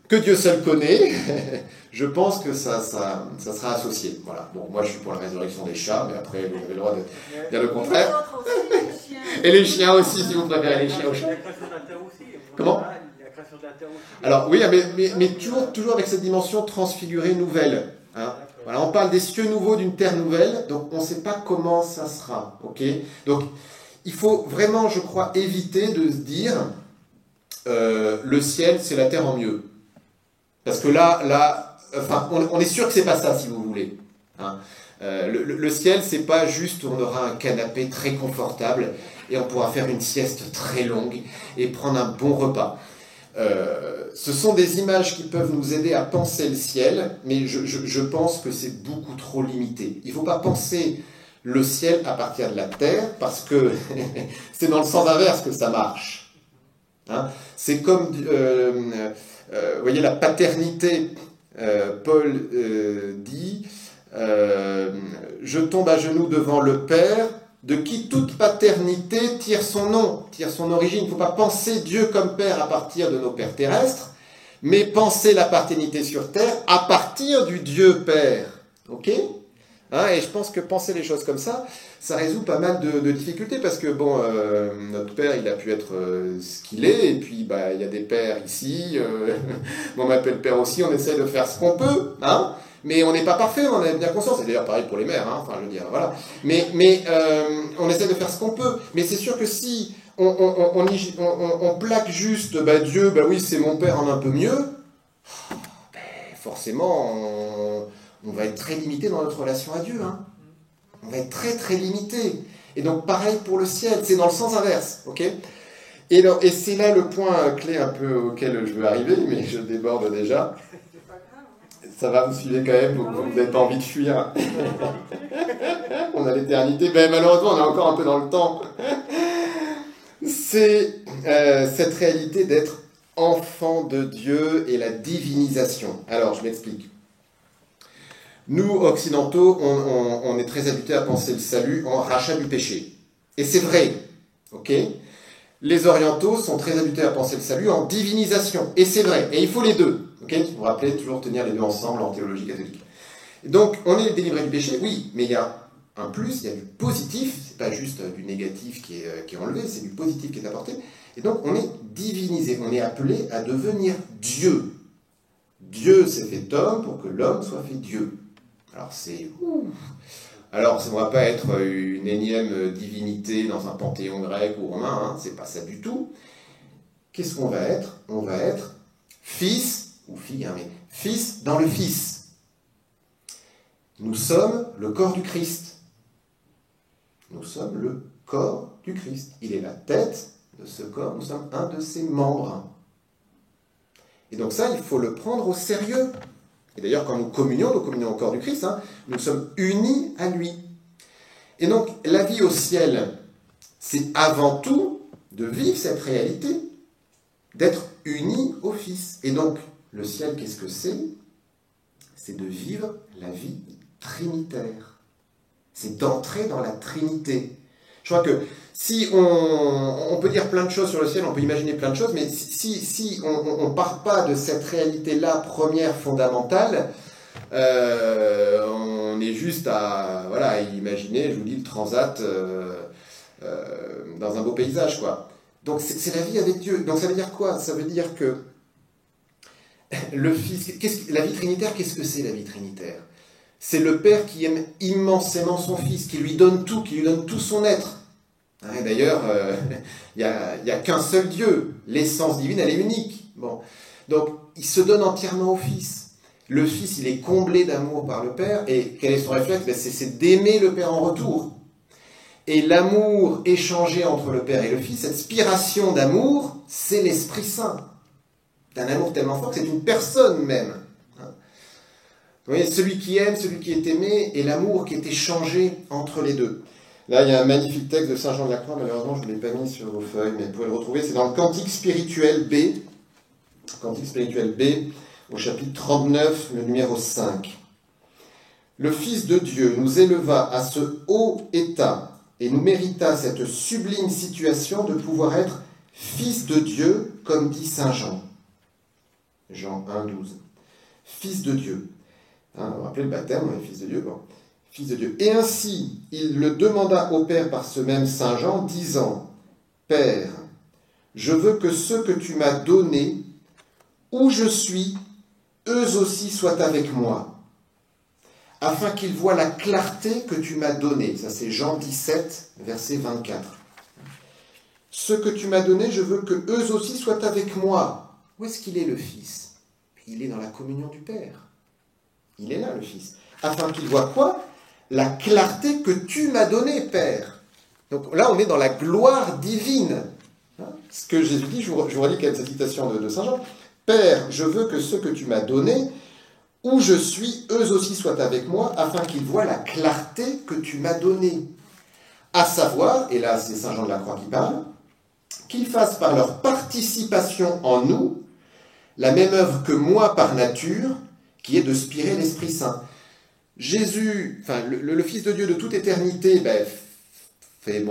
que Dieu seul connaît, je pense que ça sera associé. Voilà. Bon, moi je suis pour la résurrection des chats, mais après vous avez le droit de dire le contraire. Et les chiens aussi, si vous préférez les chiens aux chats. Comment ? Alors oui, mais toujours avec cette dimension transfigurée nouvelle. Hein. Voilà, on parle des cieux nouveaux, d'une terre nouvelle, donc on ne sait pas comment ça sera. Okay, donc il faut vraiment, je crois, éviter de se dire le ciel, c'est la terre en mieux. Parce que là on est sûr que c'est pas ça, si vous voulez. Hein. Le ciel, c'est pas juste on aura un canapé très confortable et on pourra faire une sieste très longue et prendre un bon repas. Ce sont des images qui peuvent nous aider à penser le ciel, mais je pense que c'est beaucoup trop limité. Il ne faut pas penser le ciel à partir de la terre, parce que c'est dans le sens inverse que ça marche. Hein, c'est comme, vous voyez, la paternité, Paul dit, je tombe à genoux devant le Père, de qui toute paternité tire son nom, tire son origine. Il ne faut pas penser Dieu comme Père à partir de nos pères terrestres, mais penser la paternité sur terre à partir du Dieu Père. Ok ? Hein, et je pense que penser les choses comme ça résout pas mal de difficultés, parce que bon, notre père, il a pu être ce qu'il est, et puis il y a des pères ici, on m'appelle père aussi, on essaie de faire ce qu'on peut, hein, mais on n'est pas parfait, on en a bien conscience, et d'ailleurs pareil pour les mères, hein, enfin je veux dire, voilà, mais on essaie de faire ce qu'on peut, mais c'est sûr que si on plaque juste, Dieu, oui c'est mon père en un peu mieux, forcément on va être très limité dans notre relation à Dieu, hein. On va être très très limité. Et donc pareil pour le ciel, c'est dans le sens inverse, ok ? Et c'est là le point clé un peu auquel je veux arriver, mais je déborde déjà. Ça va, vous suivez quand même, vous n'avez pas envie de fuir. On a l'éternité, malheureusement on est encore un peu dans le temps. C'est cette réalité d'être enfant de Dieu et la divinisation. Alors je m'explique. Nous, occidentaux, on est très habitués à penser le salut en rachat du péché. Et c'est vrai, ok ? Les orientaux sont très habitués à penser le salut en divinisation. Et c'est vrai, et il faut les deux, ok ? Vous vous rappelez, toujours tenir les deux ensemble en théologie catholique. Et donc, on est délivré du péché, oui, mais il y a un plus, il y a du positif, c'est pas juste du négatif qui est enlevé, c'est du positif qui est apporté. Et donc, on est divinisé, on est appelé à devenir Dieu. Dieu s'est fait homme pour que l'homme soit fait Dieu. Alors c'est... Alors ça ne va pas être une énième divinité dans un panthéon grec ou romain, hein, c'est pas ça du tout. Qu'est-ce qu'on va être? On va être fils, ou fille, hein, mais fils dans le Fils. Nous sommes le corps du Christ. Nous sommes le corps du Christ. Il est la tête de ce corps, nous sommes un de ses membres. Et donc ça, il faut le prendre au sérieux. Et d'ailleurs, quand nous communions au corps du Christ, hein, nous sommes unis à lui. Et donc, la vie au ciel, c'est avant tout de vivre cette réalité, d'être unis au Fils. Et donc, le ciel, qu'est-ce que c'est? C'est de vivre la vie trinitaire. C'est d'entrer dans la Trinité. Je crois que si on peut dire plein de choses sur le ciel, on peut imaginer plein de choses, mais si on ne part pas de cette réalité-là, première, fondamentale, on est juste à imaginer, je vous dis, le transat dans un beau paysage, quoi. Donc c'est la vie avec Dieu. Donc ça veut dire quoi? Ça veut dire que le Fils... La vie trinitaire, qu'est-ce que c'est la vie trinitaire? C'est le Père qui aime immensément son Fils, qui lui donne tout, qui lui donne tout son être. Et d'ailleurs, il n'y a qu'un seul Dieu. L'essence divine, elle est unique. Bon. Donc, il se donne entièrement au Fils. Le Fils, il est comblé d'amour par le Père. Et quel est son réflexe? C'est d'aimer le Père en retour. Et l'amour échangé entre le Père et le Fils, cette spiration d'amour, c'est l'Esprit Saint. C'est un amour tellement fort que c'est une personne même. Vous voyez, celui qui aime, celui qui est aimé, et l'amour qui est échangé entre les deux. Là, il y a un magnifique texte de Saint Jean de la Croix, malheureusement, je ne l'ai pas mis sur vos feuilles, mais vous pouvez le retrouver, c'est dans le Cantique spirituel B, au chapitre 39, le numéro 5. Le Fils de Dieu nous éleva à ce haut état et nous mérita cette sublime situation de pouvoir être Fils de Dieu, comme dit Saint Jean. Jean 1, 12. Fils de Dieu. Hein, on va rappeler le baptême, Fils de Dieu, bon. Fils de Dieu. Et ainsi, il le demanda au Père par ce même Saint Jean, disant, « Père, je veux que ceux que tu m'as donnés, où je suis, eux aussi soient avec moi, afin qu'ils voient la clarté que tu m'as donnée. » Ça, c'est Jean 17, verset 24. « Ceux que tu m'as donnés, je veux que eux aussi soient avec moi. » Où est-ce qu'il est, le Fils? Il est dans la communion du Père. Il est là, le Fils. Afin qu'ils voient quoi? La clarté que tu m'as donnée, Père. Donc là, on est dans la gloire divine. Ce que Jésus dit, je vous relis cette citation de Saint Jean. « Père, je veux que ceux que tu m'as donnés, où je suis, eux aussi soient avec moi, afin qu'ils voient la clarté que tu m'as donnée. À savoir, et là c'est Saint Jean de la Croix qui parle, qu'ils fassent par leur participation en nous la même œuvre que moi par nature, qui est de spirer l'Esprit Saint. » Jésus, enfin le Fils de Dieu de toute éternité,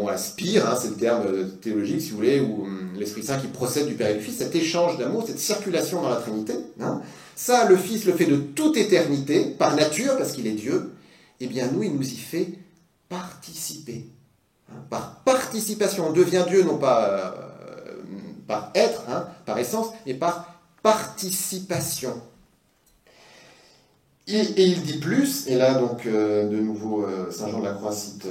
aspire, hein, c'est le terme théologique si vous voulez, ou l'Esprit Saint qui procède du Père et du Fils, cet échange d'amour, cette circulation dans la Trinité, hein, ça le Fils le fait de toute éternité, par nature, parce qu'il est Dieu, et bien nous, il nous y fait participer. Hein, par participation, on devient Dieu non pas par être, hein, par essence, mais par participation. Et il dit plus, et là donc de nouveau Saint Jean de la Croix cite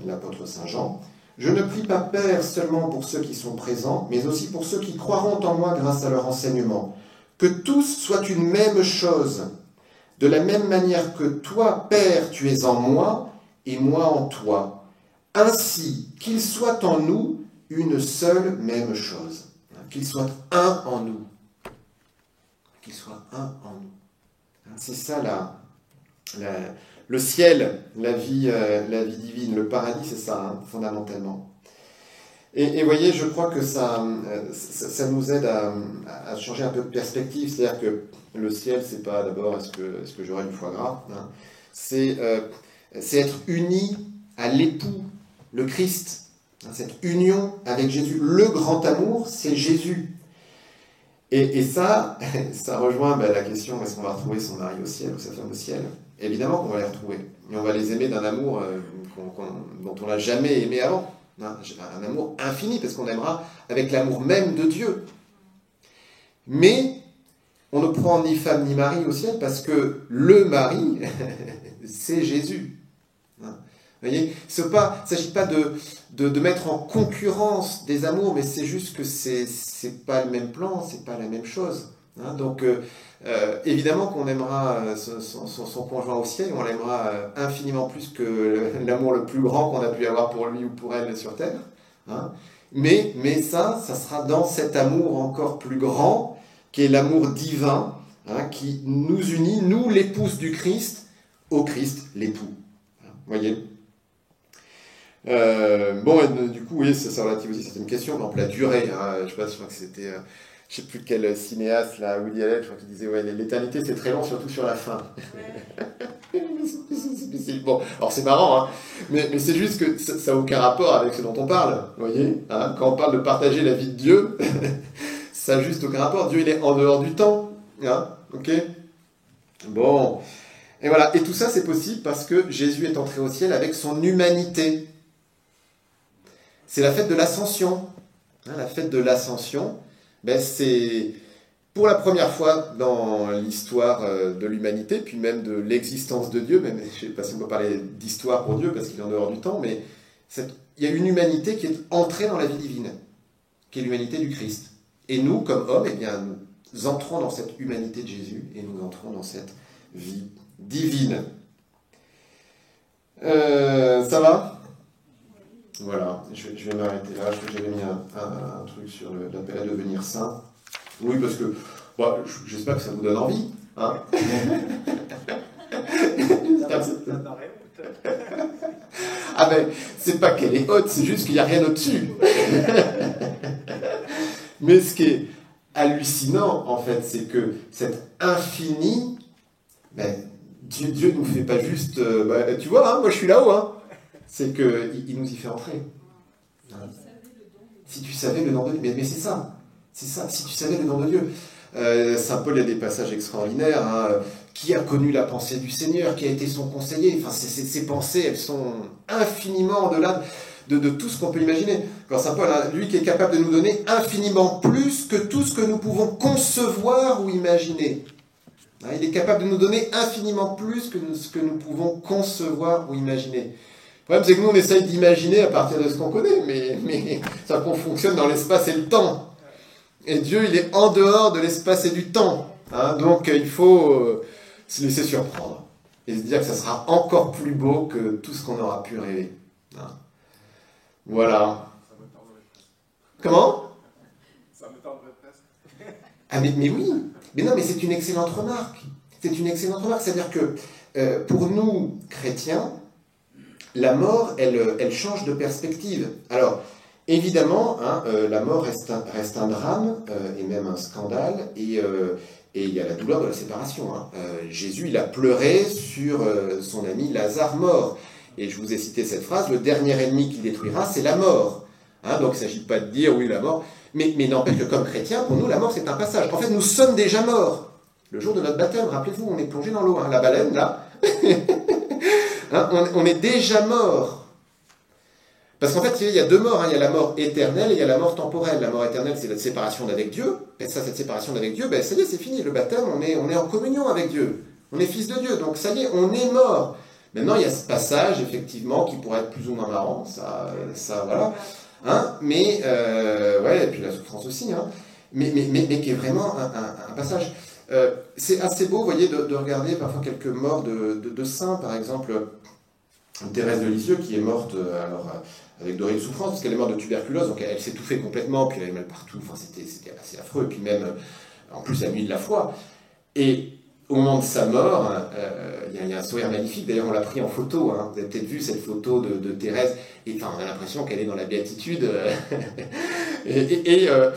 l'apôtre Saint Jean, « Je ne prie pas Père seulement pour ceux qui sont présents, mais aussi pour ceux qui croiront en moi grâce à leur enseignement, que tous soient une même chose, de la même manière que toi, Père, tu es en moi, et moi en toi, ainsi qu'ils soient en nous une seule même chose. » Qu'ils soient un en nous. Qu'ils soient un en nous. C'est ça le ciel, la vie divine, le paradis, c'est ça, hein, fondamentalement. Et voyez, je crois que ça nous aide à changer un peu de perspective. C'est-à-dire que le ciel, c'est pas d'abord est-ce que j'aurai du foie gras, hein, c'est être uni à l'époux, le Christ. Hein, cette union avec Jésus. Le grand amour, c'est Jésus. Et ça rejoint la question, est-ce qu'on va retrouver son mari au ciel ou sa femme au ciel? Évidemment qu'on va les retrouver. Mais on va les aimer d'un amour dont on n'a jamais aimé avant. Un amour infini, parce qu'on aimera avec l'amour même de Dieu. Mais on ne prend ni femme ni mari au ciel parce que le mari, c'est Jésus. Vous voyez, il ne s'agit pas de mettre en concurrence des amours, mais c'est juste que c'est pas le même plan, c'est pas la même chose. Donc, évidemment qu'on aimera son conjoint au ciel, on l'aimera infiniment plus que l'amour le plus grand qu'on a pu avoir pour lui ou pour elle sur terre. Mais ça sera dans cet amour encore plus grand, qui est l'amour divin, qui nous unit, nous l'épouse du Christ, au Christ l'époux. Vous voyez ? Du coup, oui, ça relative aussi certaines questions. Par exemple, la durée. Je crois que c'était, je sais plus quel cinéaste, là, Woody Allen, je crois qu'il disait, ouais, l'éternité c'est très long, surtout sur la fin. Bon, alors c'est marrant, mais c'est juste que ça n'a aucun rapport avec ce dont on parle. Vous voyez, quand on parle de partager la vie de Dieu, ça n'a juste aucun rapport. Dieu, il est en dehors du temps. Ok ? Bon. Et voilà. Et tout ça, c'est possible parce que Jésus est entré au ciel avec son humanité. C'est la fête de l'Ascension. La fête de l'Ascension, c'est pour la première fois dans l'histoire de l'humanité, puis même de l'existence de Dieu, même, je ne sais pas si on peut parler d'histoire pour Dieu, parce qu'il est en dehors du temps, mais il y a une humanité qui est entrée dans la vie divine, qui est l'humanité du Christ. Et nous, comme hommes, nous entrons dans cette humanité de Jésus, et nous entrons dans cette vie divine. Ça va ? Voilà, je vais m'arrêter là. J'avais mis un truc sur l'appel à devenir saint. Oui, parce que j'espère que ça vous donne envie. C'est pas qu'elle est haute, c'est juste qu'il n'y a rien au-dessus. Mais ce qui est hallucinant, en fait, c'est que cet infini, Dieu ne nous fait pas juste... tu vois, moi je suis là-haut, c'est qu'il nous y fait entrer. Si tu savais le nom de Dieu, mais c'est ça, si tu savais le nom de Dieu. Saint Paul, il y a des passages extraordinaires, qui a connu la pensée du Seigneur, qui a été son conseiller, ses pensées, elles sont infiniment au-delà de tout ce qu'on peut imaginer. Quand Saint Paul, lui qui est capable de nous donner infiniment plus que tout ce que nous pouvons concevoir ou imaginer. Il est capable de nous donner infiniment plus que ce que nous pouvons concevoir ou imaginer. Le problème, c'est que nous, on essaye d'imaginer à partir de ce qu'on connaît, mais ça fonctionne dans l'espace et le temps. Et Dieu, il est en dehors de l'espace et du temps. Donc, il faut se laisser surprendre. Et se dire que ça sera encore plus beau que tout ce qu'on aura pu rêver. Voilà. Comment ? Ça me tendrait presque. Mais oui. Mais non, mais c'est une excellente remarque. C'est-à-dire que pour nous, chrétiens, la mort, elle change de perspective. Alors, évidemment, la mort reste un drame, et même un scandale, et il y a la douleur de la séparation. Jésus, il a pleuré sur son ami Lazare mort. Et je vous ai cité cette phrase, le dernier ennemi qu'il détruira, c'est la mort. Donc il ne s'agit pas de dire, oui, la mort, mais n'empêche que comme chrétiens, pour nous, la mort, c'est un passage. En fait, nous sommes déjà morts. Le jour de notre baptême, rappelez-vous, on est plongé dans l'eau. La baleine, là, on est déjà mort. Parce qu'en fait, il y a deux morts. Il y a la mort éternelle et il y a la mort temporelle. La mort éternelle, c'est la séparation d'avec Dieu. Et ça, cette séparation d'avec Dieu, ça y est, c'est fini. Le baptême, on est en communion avec Dieu. On est fils de Dieu. Donc ça y est, on est mort. Maintenant, il y a ce passage, effectivement, qui pourrait être plus ou moins marrant. Ça voilà. Et puis la souffrance aussi. Mais qui est vraiment un passage. C'est assez beau, vous voyez, de regarder parfois quelques morts de saints, par exemple Thérèse de Lisieux qui est morte avec d'horribles souffrances, parce qu'elle est morte de tuberculose, donc elle s'étouffait complètement, puis elle avait mal partout, c'était assez affreux, et puis même, en plus, la nuit de la foi. Et au moment de sa mort, il y a un sourire magnifique, d'ailleurs on l'a pris en photo, vous avez peut-être vu cette photo de Thérèse, et on a l'impression qu'elle est dans la béatitude, et puis il y a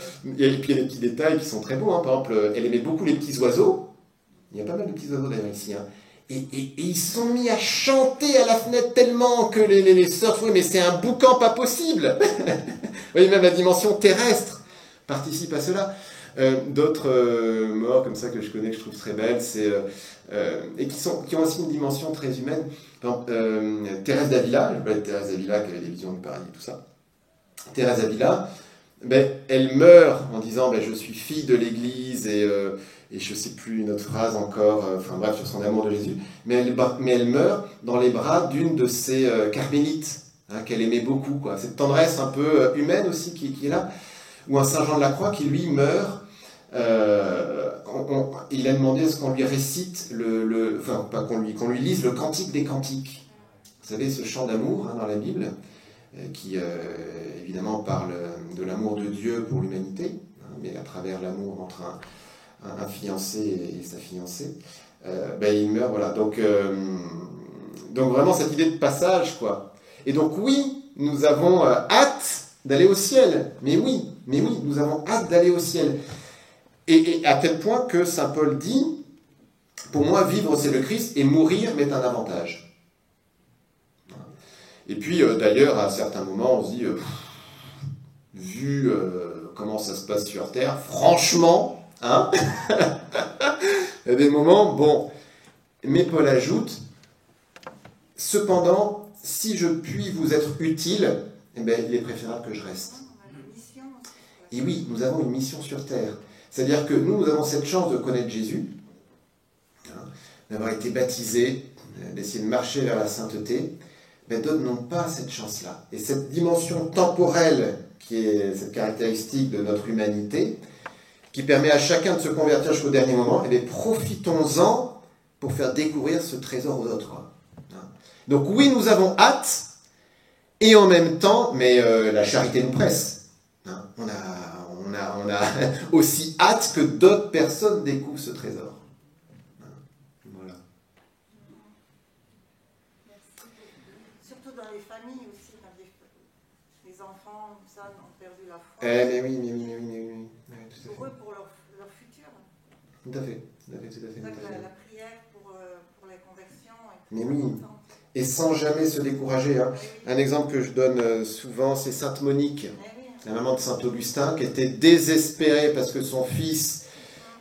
des petits détails qui sont très beaux, par exemple, elle aimait beaucoup les petits oiseaux, il y a pas mal de petits oiseaux d'ailleurs ici, et ils sont mis à chanter à la fenêtre tellement que les sœurs font, mais c'est un boucan pas possible. Vous voyez, même la dimension terrestre participe à cela. D'autres morts comme ça que je connais, que je trouve très belles, et qui ont aussi une dimension très humaine. Thérèse d'Avila, je parlais de Thérèse d'Avila qui avait des visions du paradis et tout ça. Thérèse d'Avila, elle meurt en disant je suis fille de l'Église et je ne sais plus une autre phrase encore, enfin bref, sur son amour de Jésus, mais elle meurt dans les bras d'une de ces carmélites qu'elle aimait beaucoup, quoi. Cette tendresse un peu humaine aussi qui est là, ou un Saint Jean de la Croix qui lui meurt. Il a demandé à ce qu'on lui récite, enfin pas qu'on lui lise le Cantique des Cantiques. Vous savez, ce chant d'amour dans la Bible, qui évidemment parle de l'amour de Dieu pour l'humanité, mais à travers l'amour entre un fiancé et sa fiancée, il meurt, voilà. Donc vraiment cette idée de passage, quoi. Et donc oui, nous avons hâte d'aller au ciel, mais oui, nous avons hâte d'aller au ciel. Et à tel point que Saint Paul dit, pour moi, vivre c'est le Christ et mourir m'est un avantage. Et puis d'ailleurs, à certains moments, on se dit, vu comment ça se passe sur Terre, franchement, il y a des moments, bon, mais Paul ajoute, cependant, si je puis vous être utile, il est préférable que je reste. Et oui, nous avons une mission sur Terre. C'est-à-dire que nous avons cette chance de connaître Jésus, d'avoir été baptisés, d'essayer de marcher vers la sainteté, mais d'autres n'ont pas cette chance-là. Et cette dimension temporelle, qui est cette caractéristique de notre humanité, qui permet à chacun de se convertir jusqu'au dernier moment, profitons-en pour faire découvrir ce trésor aux autres. Donc oui, nous avons hâte, et en même temps, mais la charité nous presse. On a aussi hâte que d'autres personnes découvrent ce trésor. Voilà. Surtout dans les familles aussi, quand les enfants, ça, ont perdu la foi. Mais oui. Pour eux, pour leur futur. Tout à fait. C'est ça que la prière pour les conversions est mais très oui. importante. Et sans jamais se décourager. Un exemple que je donne souvent, c'est Sainte Monique, la maman de Saint Augustin, qui était désespérée parce que son fils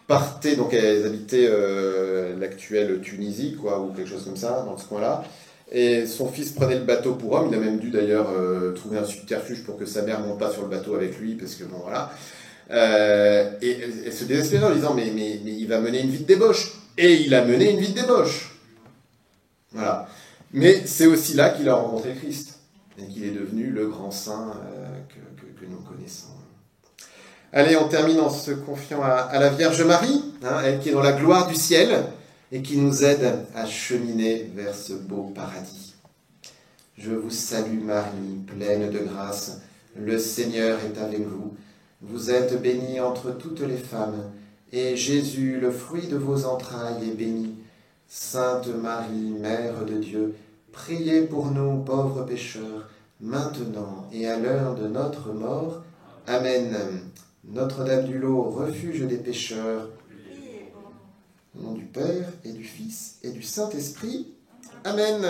partait, donc elles habitaient l'actuelle Tunisie, quoi, ou quelque chose comme ça, dans ce coin-là, et son fils prenait le bateau pour Rome. Il a même dû d'ailleurs trouver un subterfuge pour que sa mère ne monte pas sur le bateau avec lui, parce que bon, voilà. Et elle se désespérait en disant mais il va mener une vie de débauche. Et il a mené une vie de débauche. Voilà. Mais c'est aussi là qu'il a rencontré Christ, et qu'il est devenu le grand saint que nous connaissons. Allez, on termine en se confiant à la Vierge Marie, elle qui est dans la gloire du ciel, et qui nous aide à cheminer vers ce beau paradis. Je vous salue Marie, pleine de grâce, le Seigneur est avec vous. Vous êtes bénie entre toutes les femmes, et Jésus, le fruit de vos entrailles, est béni. Sainte Marie, Mère de Dieu, priez pour nous pauvres pécheurs, maintenant et à l'heure de notre mort. Amen. Notre-Dame du Lot, refuge des pécheurs. Au nom du Père et du Fils et du Saint-Esprit. Amen.